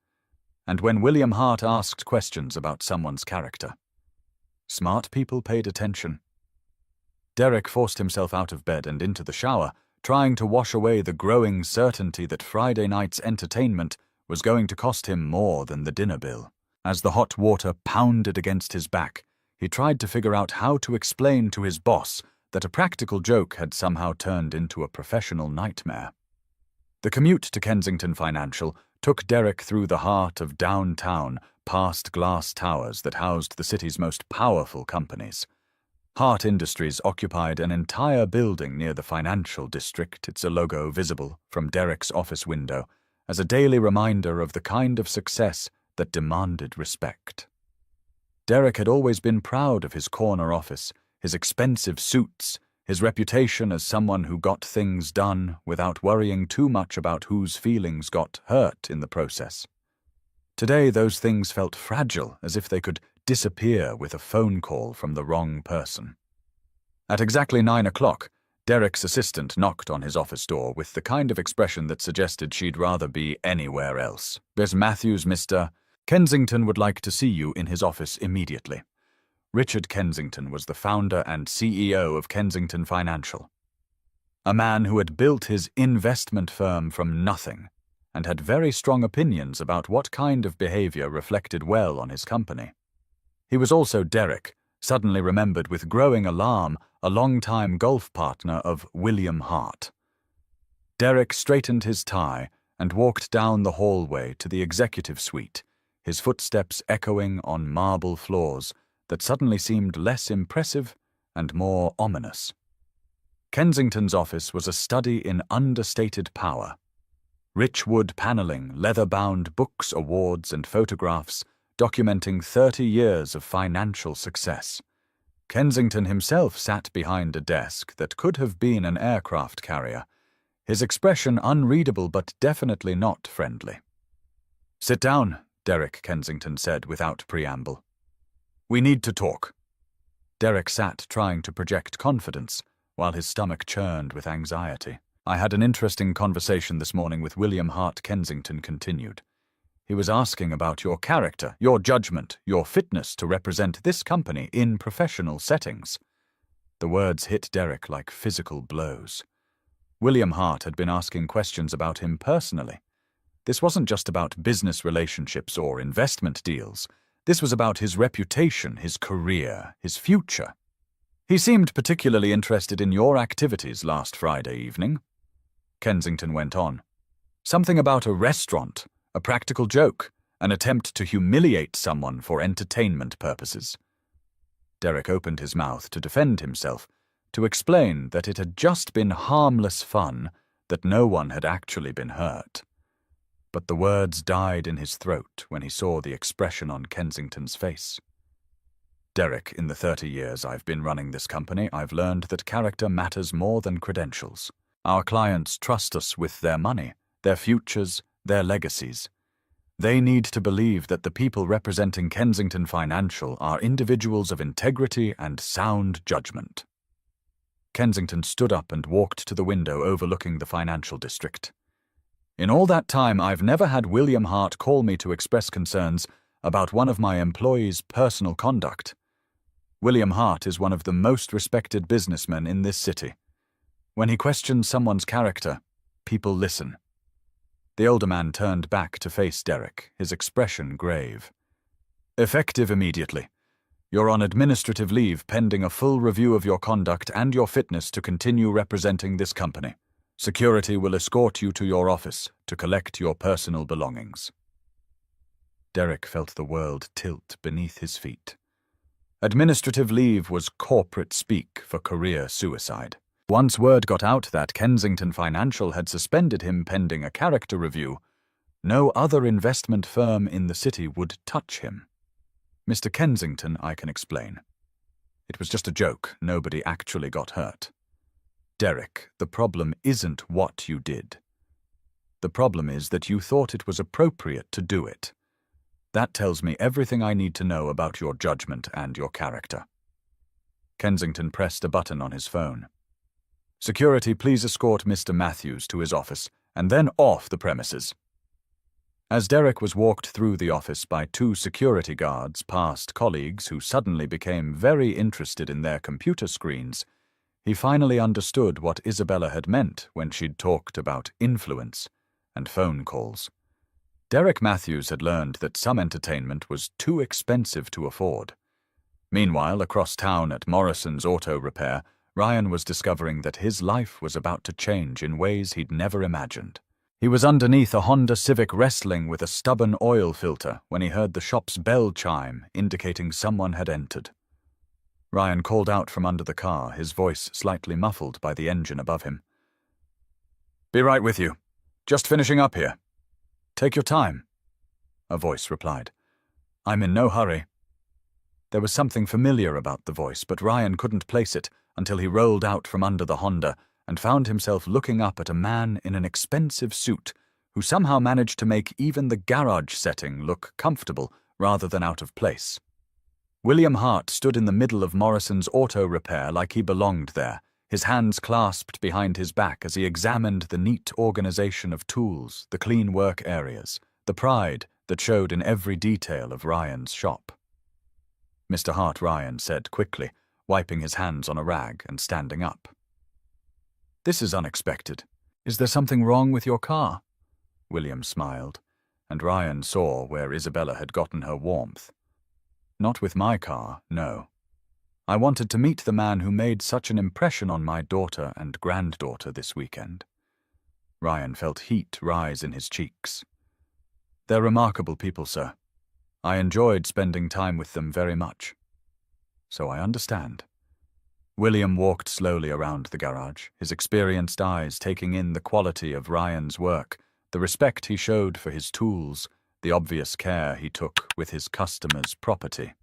and when William Hart asked questions about someone's character, smart people paid attention. Derek forced himself out of bed and into the shower, trying to wash away the growing certainty that Friday night's entertainment was going to cost him more than the dinner bill. As the hot water pounded against his back, he tried to figure out how to explain to his boss that a practical joke had somehow turned into a professional nightmare. The commute to Kensington Financial took Derek through the heart of downtown, past glass towers that housed the city's most powerful companies. Hart Industries occupied an entire building near the financial district, its logo visible from Derek's office window, as a daily reminder of the kind of success that demanded respect. Derek had always been proud of his corner office, his expensive suits, his reputation as someone who got things done without worrying too much about whose feelings got hurt in the process. Today, those things felt fragile, as if they could disappear with a phone call from the wrong person. At exactly 9 o'clock, Derek's assistant knocked on his office door with the kind of expression that suggested she'd rather be anywhere else. "There's Matthews, Mr. Kensington would like to see you in his office immediately." Richard Kensington was the founder and CEO of Kensington Financial, a man who had built his investment firm from nothing and had very strong opinions about what kind of behavior reflected well on his company. He was also Derek, suddenly remembered with growing alarm, a long-time golf partner of William Hart. Derek straightened his tie and walked down the hallway to the executive suite, his footsteps echoing on marble floors that suddenly seemed less impressive and more ominous. Kensington's office was a study in understated power. Rich wood paneling, leather-bound books, awards, and photographs documenting 30 years of financial success. Kensington himself sat behind a desk that could have been an aircraft carrier, his expression unreadable but definitely not friendly. "Sit down," Derek Kensington said without preamble. "We need to talk." Derek sat trying to project confidence, while his stomach churned with anxiety. "I had an interesting conversation this morning with William Hart," Kensington continued. "He was asking about your character, your judgment, your fitness to represent this company in professional settings." The words hit Derek like physical blows. William Hart had been asking questions about him personally. This wasn't just about business relationships or investment deals. This was about his reputation, his career, his future. "He seemed particularly interested in your activities last Friday evening," Kensington went on. "Something about a restaurant, a practical joke, an attempt to humiliate someone for entertainment purposes." Derek opened his mouth to defend himself, to explain that it had just been harmless fun, that no one had actually been hurt. But the words died in his throat when he saw the expression on Kensington's face. "Derek, in the 30 years I've been running this company, I've learned that character matters more than credentials. Our clients trust us with their money, their futures, their legacies. They need to believe that the people representing Kensington Financial are individuals of integrity and sound judgment." Kensington stood up and walked to the window overlooking the financial district. "In all that time, I've never had William Hart call me to express concerns about one of my employees' personal conduct. William Hart is one of the most respected businessmen in this city. When he questions someone's character, people listen." The older man turned back to face Derek, his expression grave. "Effective immediately. You're on administrative leave pending a full review of your conduct and your fitness to continue representing this company. Security will escort you to your office to collect your personal belongings." Derek felt the world tilt beneath his feet. Administrative leave was corporate speak for career suicide. Once word got out that Kensington Financial had suspended him pending a character review, no other investment firm in the city would touch him. "Mr. Kensington, I can explain. It was just a joke. Nobody actually got hurt. Derek, the problem isn't what you did. The problem is that you thought it was appropriate to do it. That tells me everything I need to know about your judgment and your character." Kensington pressed a button on his phone. "Security, please escort Mr. Matthews to his office, and then off the premises." As Derek was walked through the office by 2 security guards past colleagues who suddenly became very interested in their computer screens, he finally understood what Isabella had meant when she'd talked about influence and phone calls. Derek Matthews had learned that some entertainment was too expensive to afford. Meanwhile, across town at Morrison's Auto Repair, Ryan was discovering that his life was about to change in ways he'd never imagined. He was underneath a Honda Civic wrestling with a stubborn oil filter when he heard the shop's bell chime, indicating someone had entered. Ryan called out from under the car, his voice slightly muffled by the engine above him. "Be right with you. Just finishing up here." "Take your time," a voice replied. "I'm in no hurry." There was something familiar about the voice, but Ryan couldn't place it until he rolled out from under the Honda and found himself looking up at a man in an expensive suit who somehow managed to make even the garage setting look comfortable rather than out of place. William Hart stood in the middle of Morrison's Auto Repair like he belonged there, his hands clasped behind his back as he examined the neat organization of tools, the clean work areas, the pride that showed in every detail of Ryan's shop. "Mr. Hart," Ryan said quickly, wiping his hands on a rag and standing up. "This is unexpected. Is there something wrong with your car?" William smiled, and Ryan saw where Isabella had gotten her warmth. "Not with my car, no. I wanted to meet the man who made such an impression on my daughter and granddaughter this weekend." Ryan felt heat rise in his cheeks. "They're remarkable people, sir. I enjoyed spending time with them very much. So I understand." William walked slowly around the garage, his experienced eyes taking in the quality of Ryan's work, the respect he showed for his tools, the obvious care he took with his customers' property.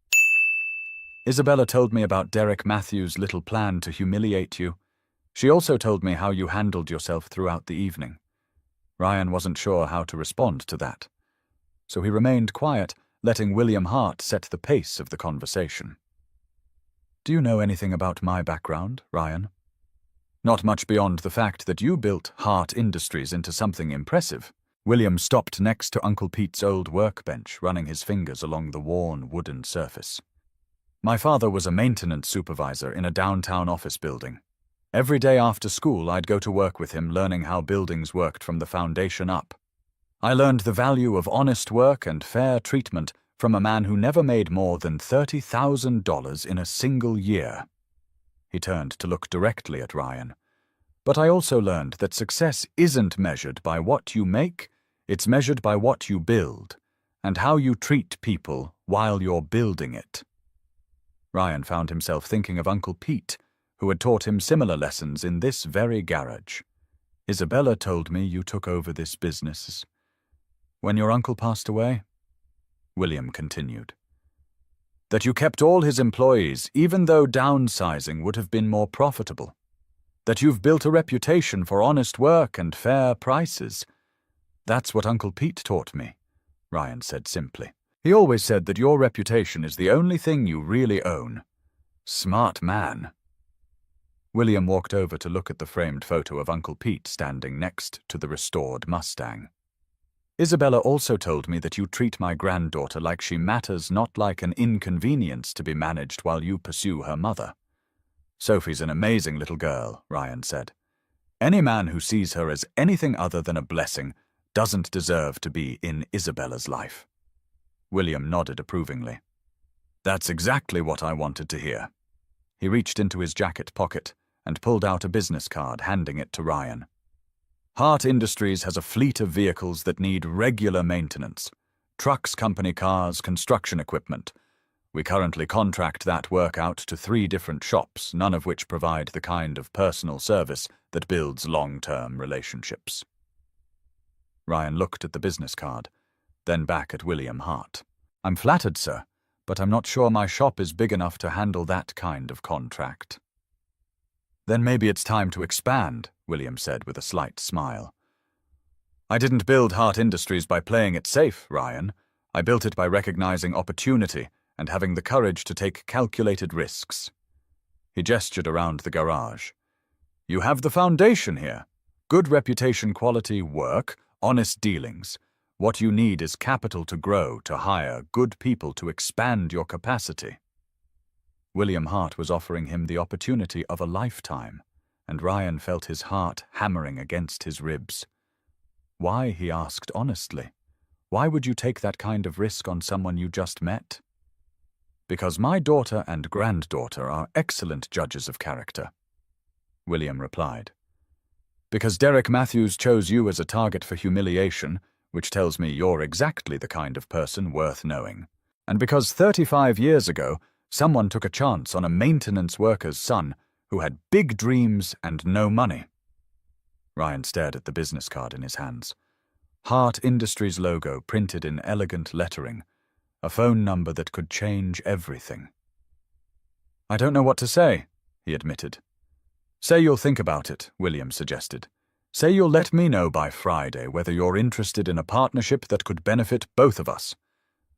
Isabella told me about Derek Matthews' little plan to humiliate you. She also told me how you handled yourself throughout the evening. Ryan wasn't sure how to respond to that, so he remained quiet, letting William Hart set the pace of the conversation. Do you know anything about my background, Ryan? Not much beyond the fact that you built Hart Industries into something impressive. William stopped next to Uncle Pete's old workbench, running his fingers along the worn wooden surface. My father was a maintenance supervisor in a downtown office building. Every day after school, I'd go to work with him, learning how buildings worked from the foundation up. I learned the value of honest work and fair treatment from a man who never made more than $30,000 in a single year. He turned to look directly at Ryan. But I also learned that success isn't measured by what you make, it's measured by what you build, and how you treat people while you're building it. Ryan found himself thinking of Uncle Pete, who had taught him similar lessons in this very garage. Isabella told me you took over this business when your uncle passed away, William continued. That you kept all his employees, even though downsizing would have been more profitable. That you've built a reputation for honest work and fair prices. That's what Uncle Pete taught me, Ryan said simply. He always said that your reputation is the only thing you really own. Smart man. William walked over to look at the framed photo of Uncle Pete standing next to the restored Mustang. Isabella also told me that you treat my granddaughter like she matters, not like an inconvenience to be managed while you pursue her mother. Sophie's an amazing little girl, Ryan said. Any man who sees her as anything other than a blessing doesn't deserve to be in Isabella's life. William nodded approvingly. That's exactly what I wanted to hear. He reached into his jacket pocket and pulled out a business card, handing it to Ryan. Hart Industries has a fleet of vehicles that need regular maintenance. Trucks, company cars, construction equipment. We currently contract that work out to 3 different shops, none of which provide the kind of personal service that builds long-term relationships. Ryan looked at the business card, then back at William Hart. I'm flattered, sir, but I'm not sure my shop is big enough to handle that kind of contract. Then maybe it's time to expand, William said with a slight smile. I didn't build Hart Industries by playing it safe, Ryan. I built it by recognizing opportunity and having the courage to take calculated risks. He gestured around the garage. You have the foundation here. Good reputation, quality work, honest dealings. What you need is capital to grow, to hire, good people to expand your capacity. William Hart was offering him the opportunity of a lifetime, and Ryan felt his heart hammering against his ribs. Why, he asked honestly. Why would you take that kind of risk on someone you just met? Because my daughter and granddaughter are excellent judges of character, William replied. Because Derek Matthews chose you as a target for humiliation, which tells me you're exactly the kind of person worth knowing. And because 35 years ago, someone took a chance on a maintenance worker's son who had big dreams and no money. Ryan stared at the business card in his hands. Hart Industries logo printed in elegant lettering, a phone number that could change everything. I don't know what to say, he admitted. Say you'll think about it, William suggested. Say you'll let me know by Friday whether you're interested in a partnership that could benefit both of us.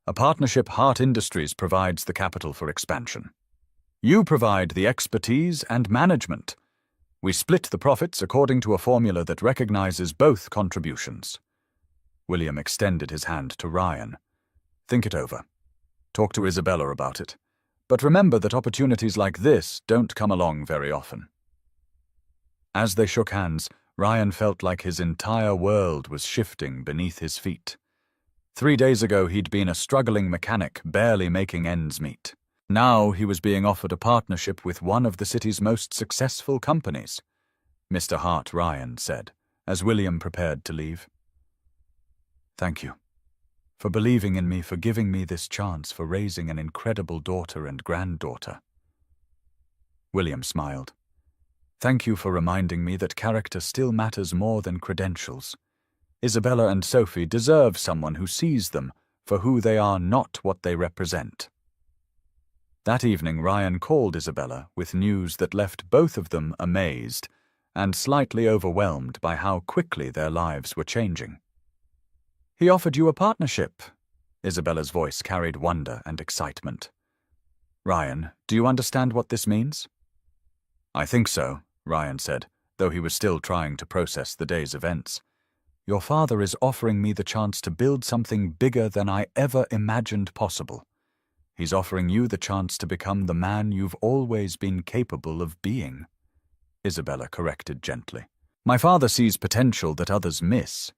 A partnership Hart Industries provides the capital for expansion. You provide the expertise and management. We split the profits according to a formula that recognizes both contributions. William extended his hand to Ryan. Think it over. Talk to Isabella about it. But remember that opportunities like this don't come along very often. As they shook hands, Ryan felt like his entire world was shifting beneath his feet. 3 days ago, he'd been a struggling mechanic, barely making ends meet. Now he was being offered a partnership with one of the city's most successful companies, Mr. Hart Ryan said, as William prepared to leave. Thank you for believing in me, for giving me this chance, for raising an incredible daughter and granddaughter. William smiled. Thank you for reminding me that character still matters more than credentials. Isabella and Sophie deserve someone who sees them for who they are, not what they represent. That evening, Ryan called Isabella with news that left both of them amazed and slightly overwhelmed by how quickly their lives were changing. "He offered you a partnership." Isabella's voice carried wonder and excitement. "Ryan, do you understand what this means?" "I think so," Ryan said, though he was still trying to process the day's events. "Your father is offering me the chance to build something bigger than I ever imagined possible. He's offering you the chance to become the man you've always been capable of being," Isabella corrected gently. "My father sees potential that others miss.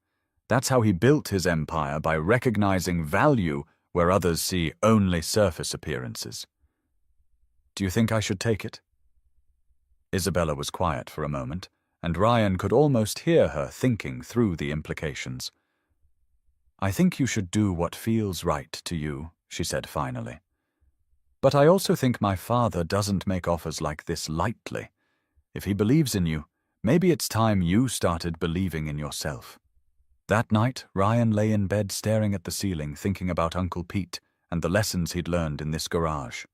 That's how he built his empire, by recognizing value where others see only surface appearances. Do you think I should take it?" Isabella was quiet for a moment, and Ryan could almost hear her thinking through the implications. "I think you should do what feels right to you," she said finally. "But I also think my father doesn't make offers like this lightly. If he believes in you, maybe it's time you started believing in yourself." That night, Ryan lay in bed staring at the ceiling, thinking about Uncle Pete and the lessons he'd learned in this garage,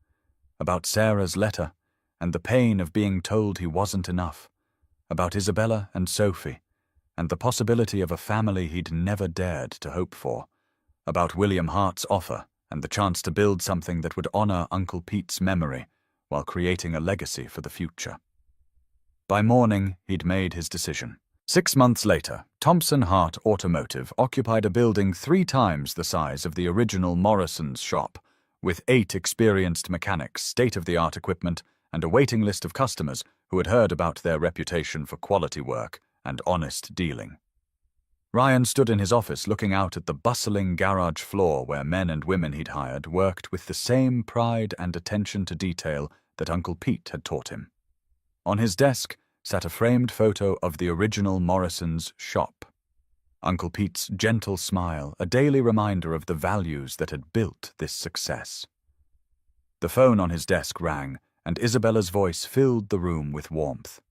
about Sarah's letter and the pain of being told he wasn't enough, about Isabella and Sophie and the possibility of a family he'd never dared to hope for, about William Hart's offer and the chance to build something that would honor Uncle Pete's memory while creating a legacy for the future. By morning, he'd made his decision. 6 months later, Thompson Hart Automotive occupied a building 3 times the size of the original Morrison's shop, with 8 experienced mechanics, state-of-the-art equipment, and a waiting list of customers who had heard about their reputation for quality work and honest dealing. Ryan stood in his office looking out at the bustling garage floor where men and women he'd hired worked with the same pride and attention to detail that Uncle Pete had taught him. On his desk sat a framed photo of the original Morrison's shop. Uncle Pete's gentle smile, a daily reminder of the values that had built this success. The phone on his desk rang, and Isabella's voice filled the room with warmth.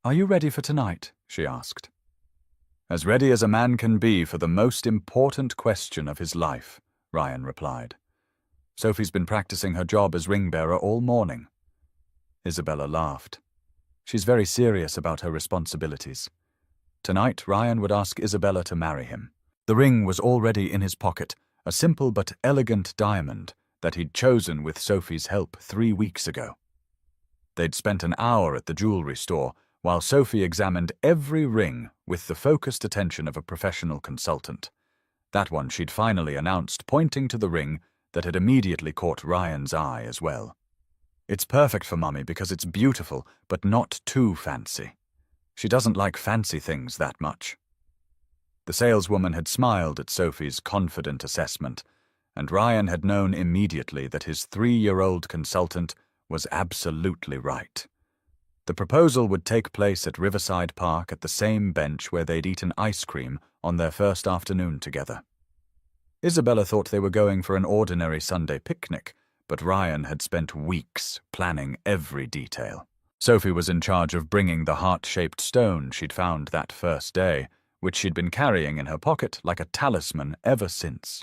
"Are you ready for tonight?" she asked. "As ready as a man can be for the most important question of his life," Ryan replied. "Sophie's been practicing her job as ring bearer all morning." Isabella laughed. "She's very serious about her responsibilities." Tonight, Ryan would ask Isabella to marry him. The ring was already in his pocket, a simple but elegant diamond that he'd chosen with Sophie's help 3 weeks ago. They'd spent an hour at the jewelry store while Sophie examined every ring with the focused attention of a professional consultant. That one she'd finally announced, pointing to the ring that had immediately caught Ryan's eye as well. "It's perfect for Mummy because it's beautiful, but not too fancy. She doesn't like fancy things that much." The saleswoman had smiled at Sophie's confident assessment, and Ryan had known immediately that his 3-year-old consultant was absolutely right. The proposal would take place at Riverside Park, at the same bench where they'd eaten ice cream on their first afternoon together. Isabella thought they were going for an ordinary Sunday picnic, but Ryan had spent weeks planning every detail. Sophie was in charge of bringing the heart-shaped stone she'd found that first day, which she'd been carrying in her pocket like a talisman ever since.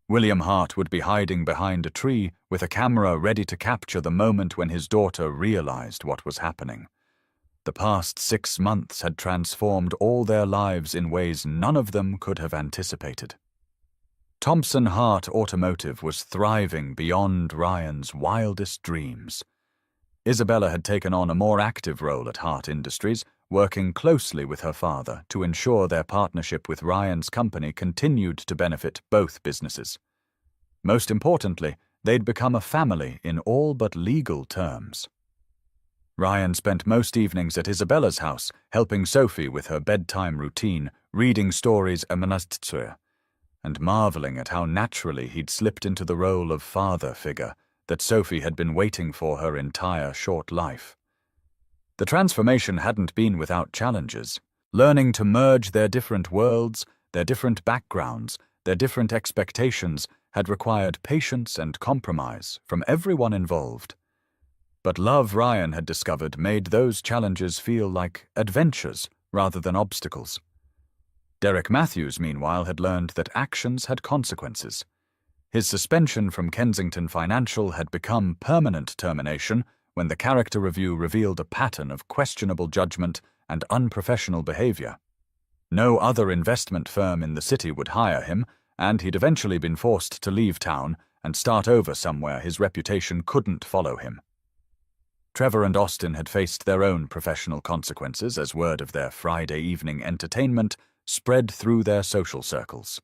William Hart would be hiding behind a tree with a camera ready to capture the moment when his daughter realized what was happening. The past 6 months had transformed all their lives in ways none of them could have anticipated. Thompson Hart Automotive was thriving beyond Ryan's wildest dreams. Isabella had taken on a more active role at Hart Industries, working closely with her father to ensure their partnership with Ryan's company continued to benefit both businesses. Most importantly, they'd become a family in all but legal terms. Ryan spent most evenings at Isabella's house, helping Sophie with her bedtime routine, reading stories and marveling at how naturally he'd slipped into the role of father figure that Sophie had been waiting for her entire short life. The transformation hadn't been without challenges. Learning to merge their different worlds, their different backgrounds, their different expectations had required patience and compromise from everyone involved. But love, Ryan had discovered, made those challenges feel like adventures rather than obstacles. Derek Matthews, meanwhile, had learned that actions had consequences. His suspension from Kensington Financial had become permanent termination when the character review revealed a pattern of questionable judgment and unprofessional behavior. No other investment firm in the city would hire him, and he'd eventually been forced to leave town and start over somewhere his reputation couldn't follow him. Trevor and Austin had faced their own professional consequences as word of their Friday evening entertainment spread through their social circles.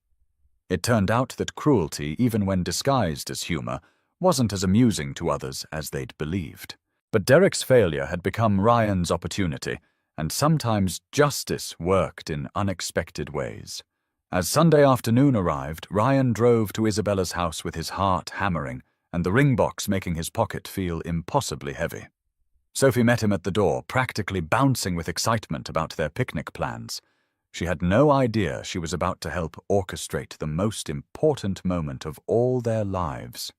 It turned out that cruelty, even when disguised as humor, wasn't as amusing to others as they'd believed. But Derek's failure had become Ryan's opportunity, and sometimes justice worked in unexpected ways. As Sunday afternoon arrived, Ryan drove to Isabella's house with his heart hammering and the ring box making his pocket feel impossibly heavy. Sophie met him at the door, practically bouncing with excitement about their picnic plans. She had no idea she was about to help orchestrate the most important moment of all their lives.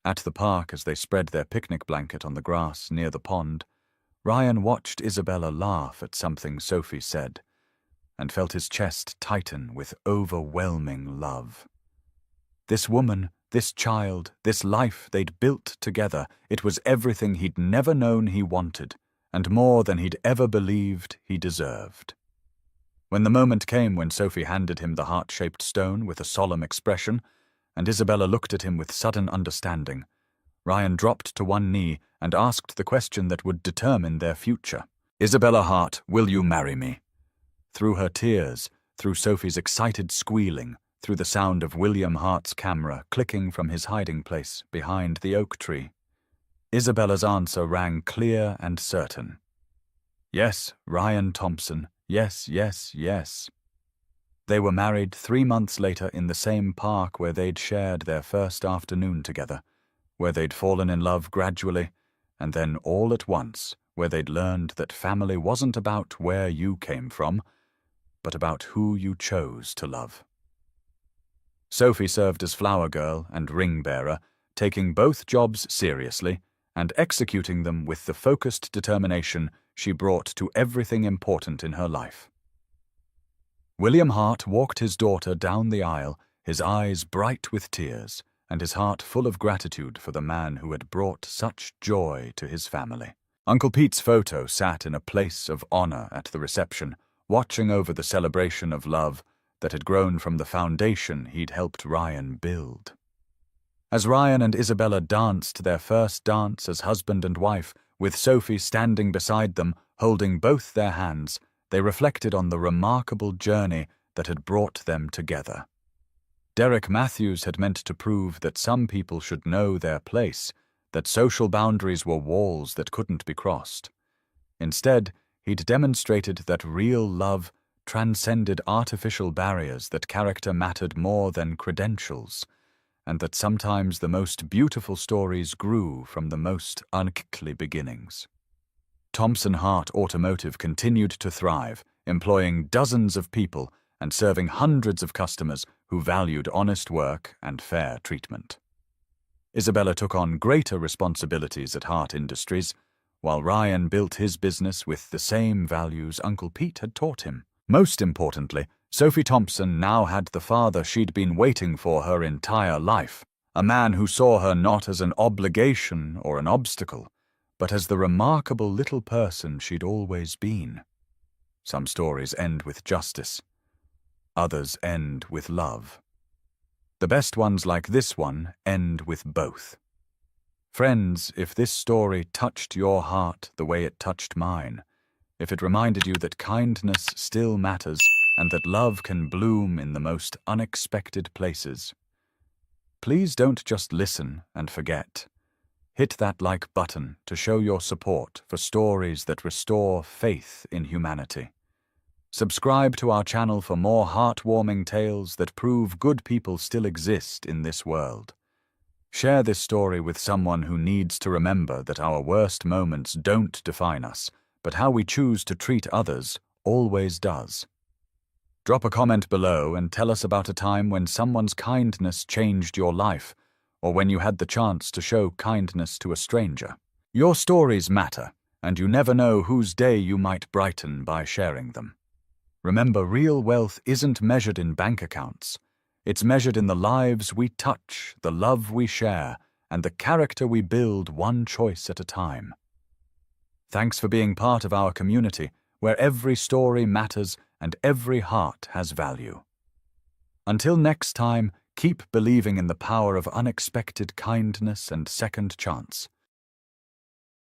At the park, as they spread their picnic blanket on the grass near the pond, Ryan watched Isabella laugh at something Sophie said, and felt his chest tighten with overwhelming love. This woman, this child, this life they'd built together, it was everything he'd never known he wanted, and more than he'd ever believed he deserved. When the moment came when Sophie handed him the heart-shaped stone with a solemn expression, and Isabella looked at him with sudden understanding, Ryan dropped to one knee and asked the question that would determine their future. "Isabella Hart, will you marry me?" Through her tears, through Sophie's excited squealing, through the sound of William Hart's camera clicking from his hiding place behind the oak tree, Isabella's answer rang clear and certain. Yes, Ryan Thompson. Yes, yes, yes. They were married 3 months later in the same park where they'd shared their first afternoon together, where they'd fallen in love gradually, and then all at once, where they'd learned that family wasn't about where you came from, but about who you chose to love. Sophie served as flower girl and ring bearer, taking both jobs seriously and executing them with the focused determination she brought to everything important in her life. William Hart walked his daughter down the aisle, his eyes bright with tears, and his heart full of gratitude for the man who had brought such joy to his family. Uncle Pete's photo sat in a place of honor at the reception, watching over the celebration of love that had grown from the foundation he'd helped Ryan build. As Ryan and Isabella danced their first dance as husband and wife, with Sophie standing beside them, holding both their hands, they reflected on the remarkable journey that had brought them together. Derek Matthews had meant to prove that some people should know their place, that social boundaries were walls that couldn't be crossed. Instead, he'd demonstrated that real love transcended artificial barriers, that character mattered more than credentials, and that sometimes the most beautiful stories grew from the most unlikely beginnings. Thompson Hart Automotive continued to thrive, employing dozens of people and serving hundreds of customers who valued honest work and fair treatment. Isabella took on greater responsibilities at Hart Industries, while Ryan built his business with the same values Uncle Pete had taught him. Most importantly, Sophie Thompson now had the father she'd been waiting for her entire life, a man who saw her not as an obligation or an obstacle, but as the remarkable little person she'd always been. Some stories end with justice. Others end with love. The best ones, like this one, end with both. Friends, if this story touched your heart the way it touched mine, if it reminded you that kindness still matters and that love can bloom in the most unexpected places, please don't just listen and forget. Hit that like button to show your support for stories that restore faith in humanity. Subscribe to our channel for more heartwarming tales that prove good people still exist in this world. Share this story with someone who needs to remember that our worst moments don't define us, but how we choose to treat others always does. Drop a comment below and tell us about a time when someone's kindness changed your life, or when you had the chance to show kindness to a stranger. Your stories matter, and you never know whose day you might brighten by sharing them. Remember, real wealth isn't measured in bank accounts. It's measured in the lives we touch, the love we share, and the character we build one choice at a time. Thanks for being part of our community, where every story matters and every heart has value. Until next time, keep believing in the power of unexpected kindness and second chance.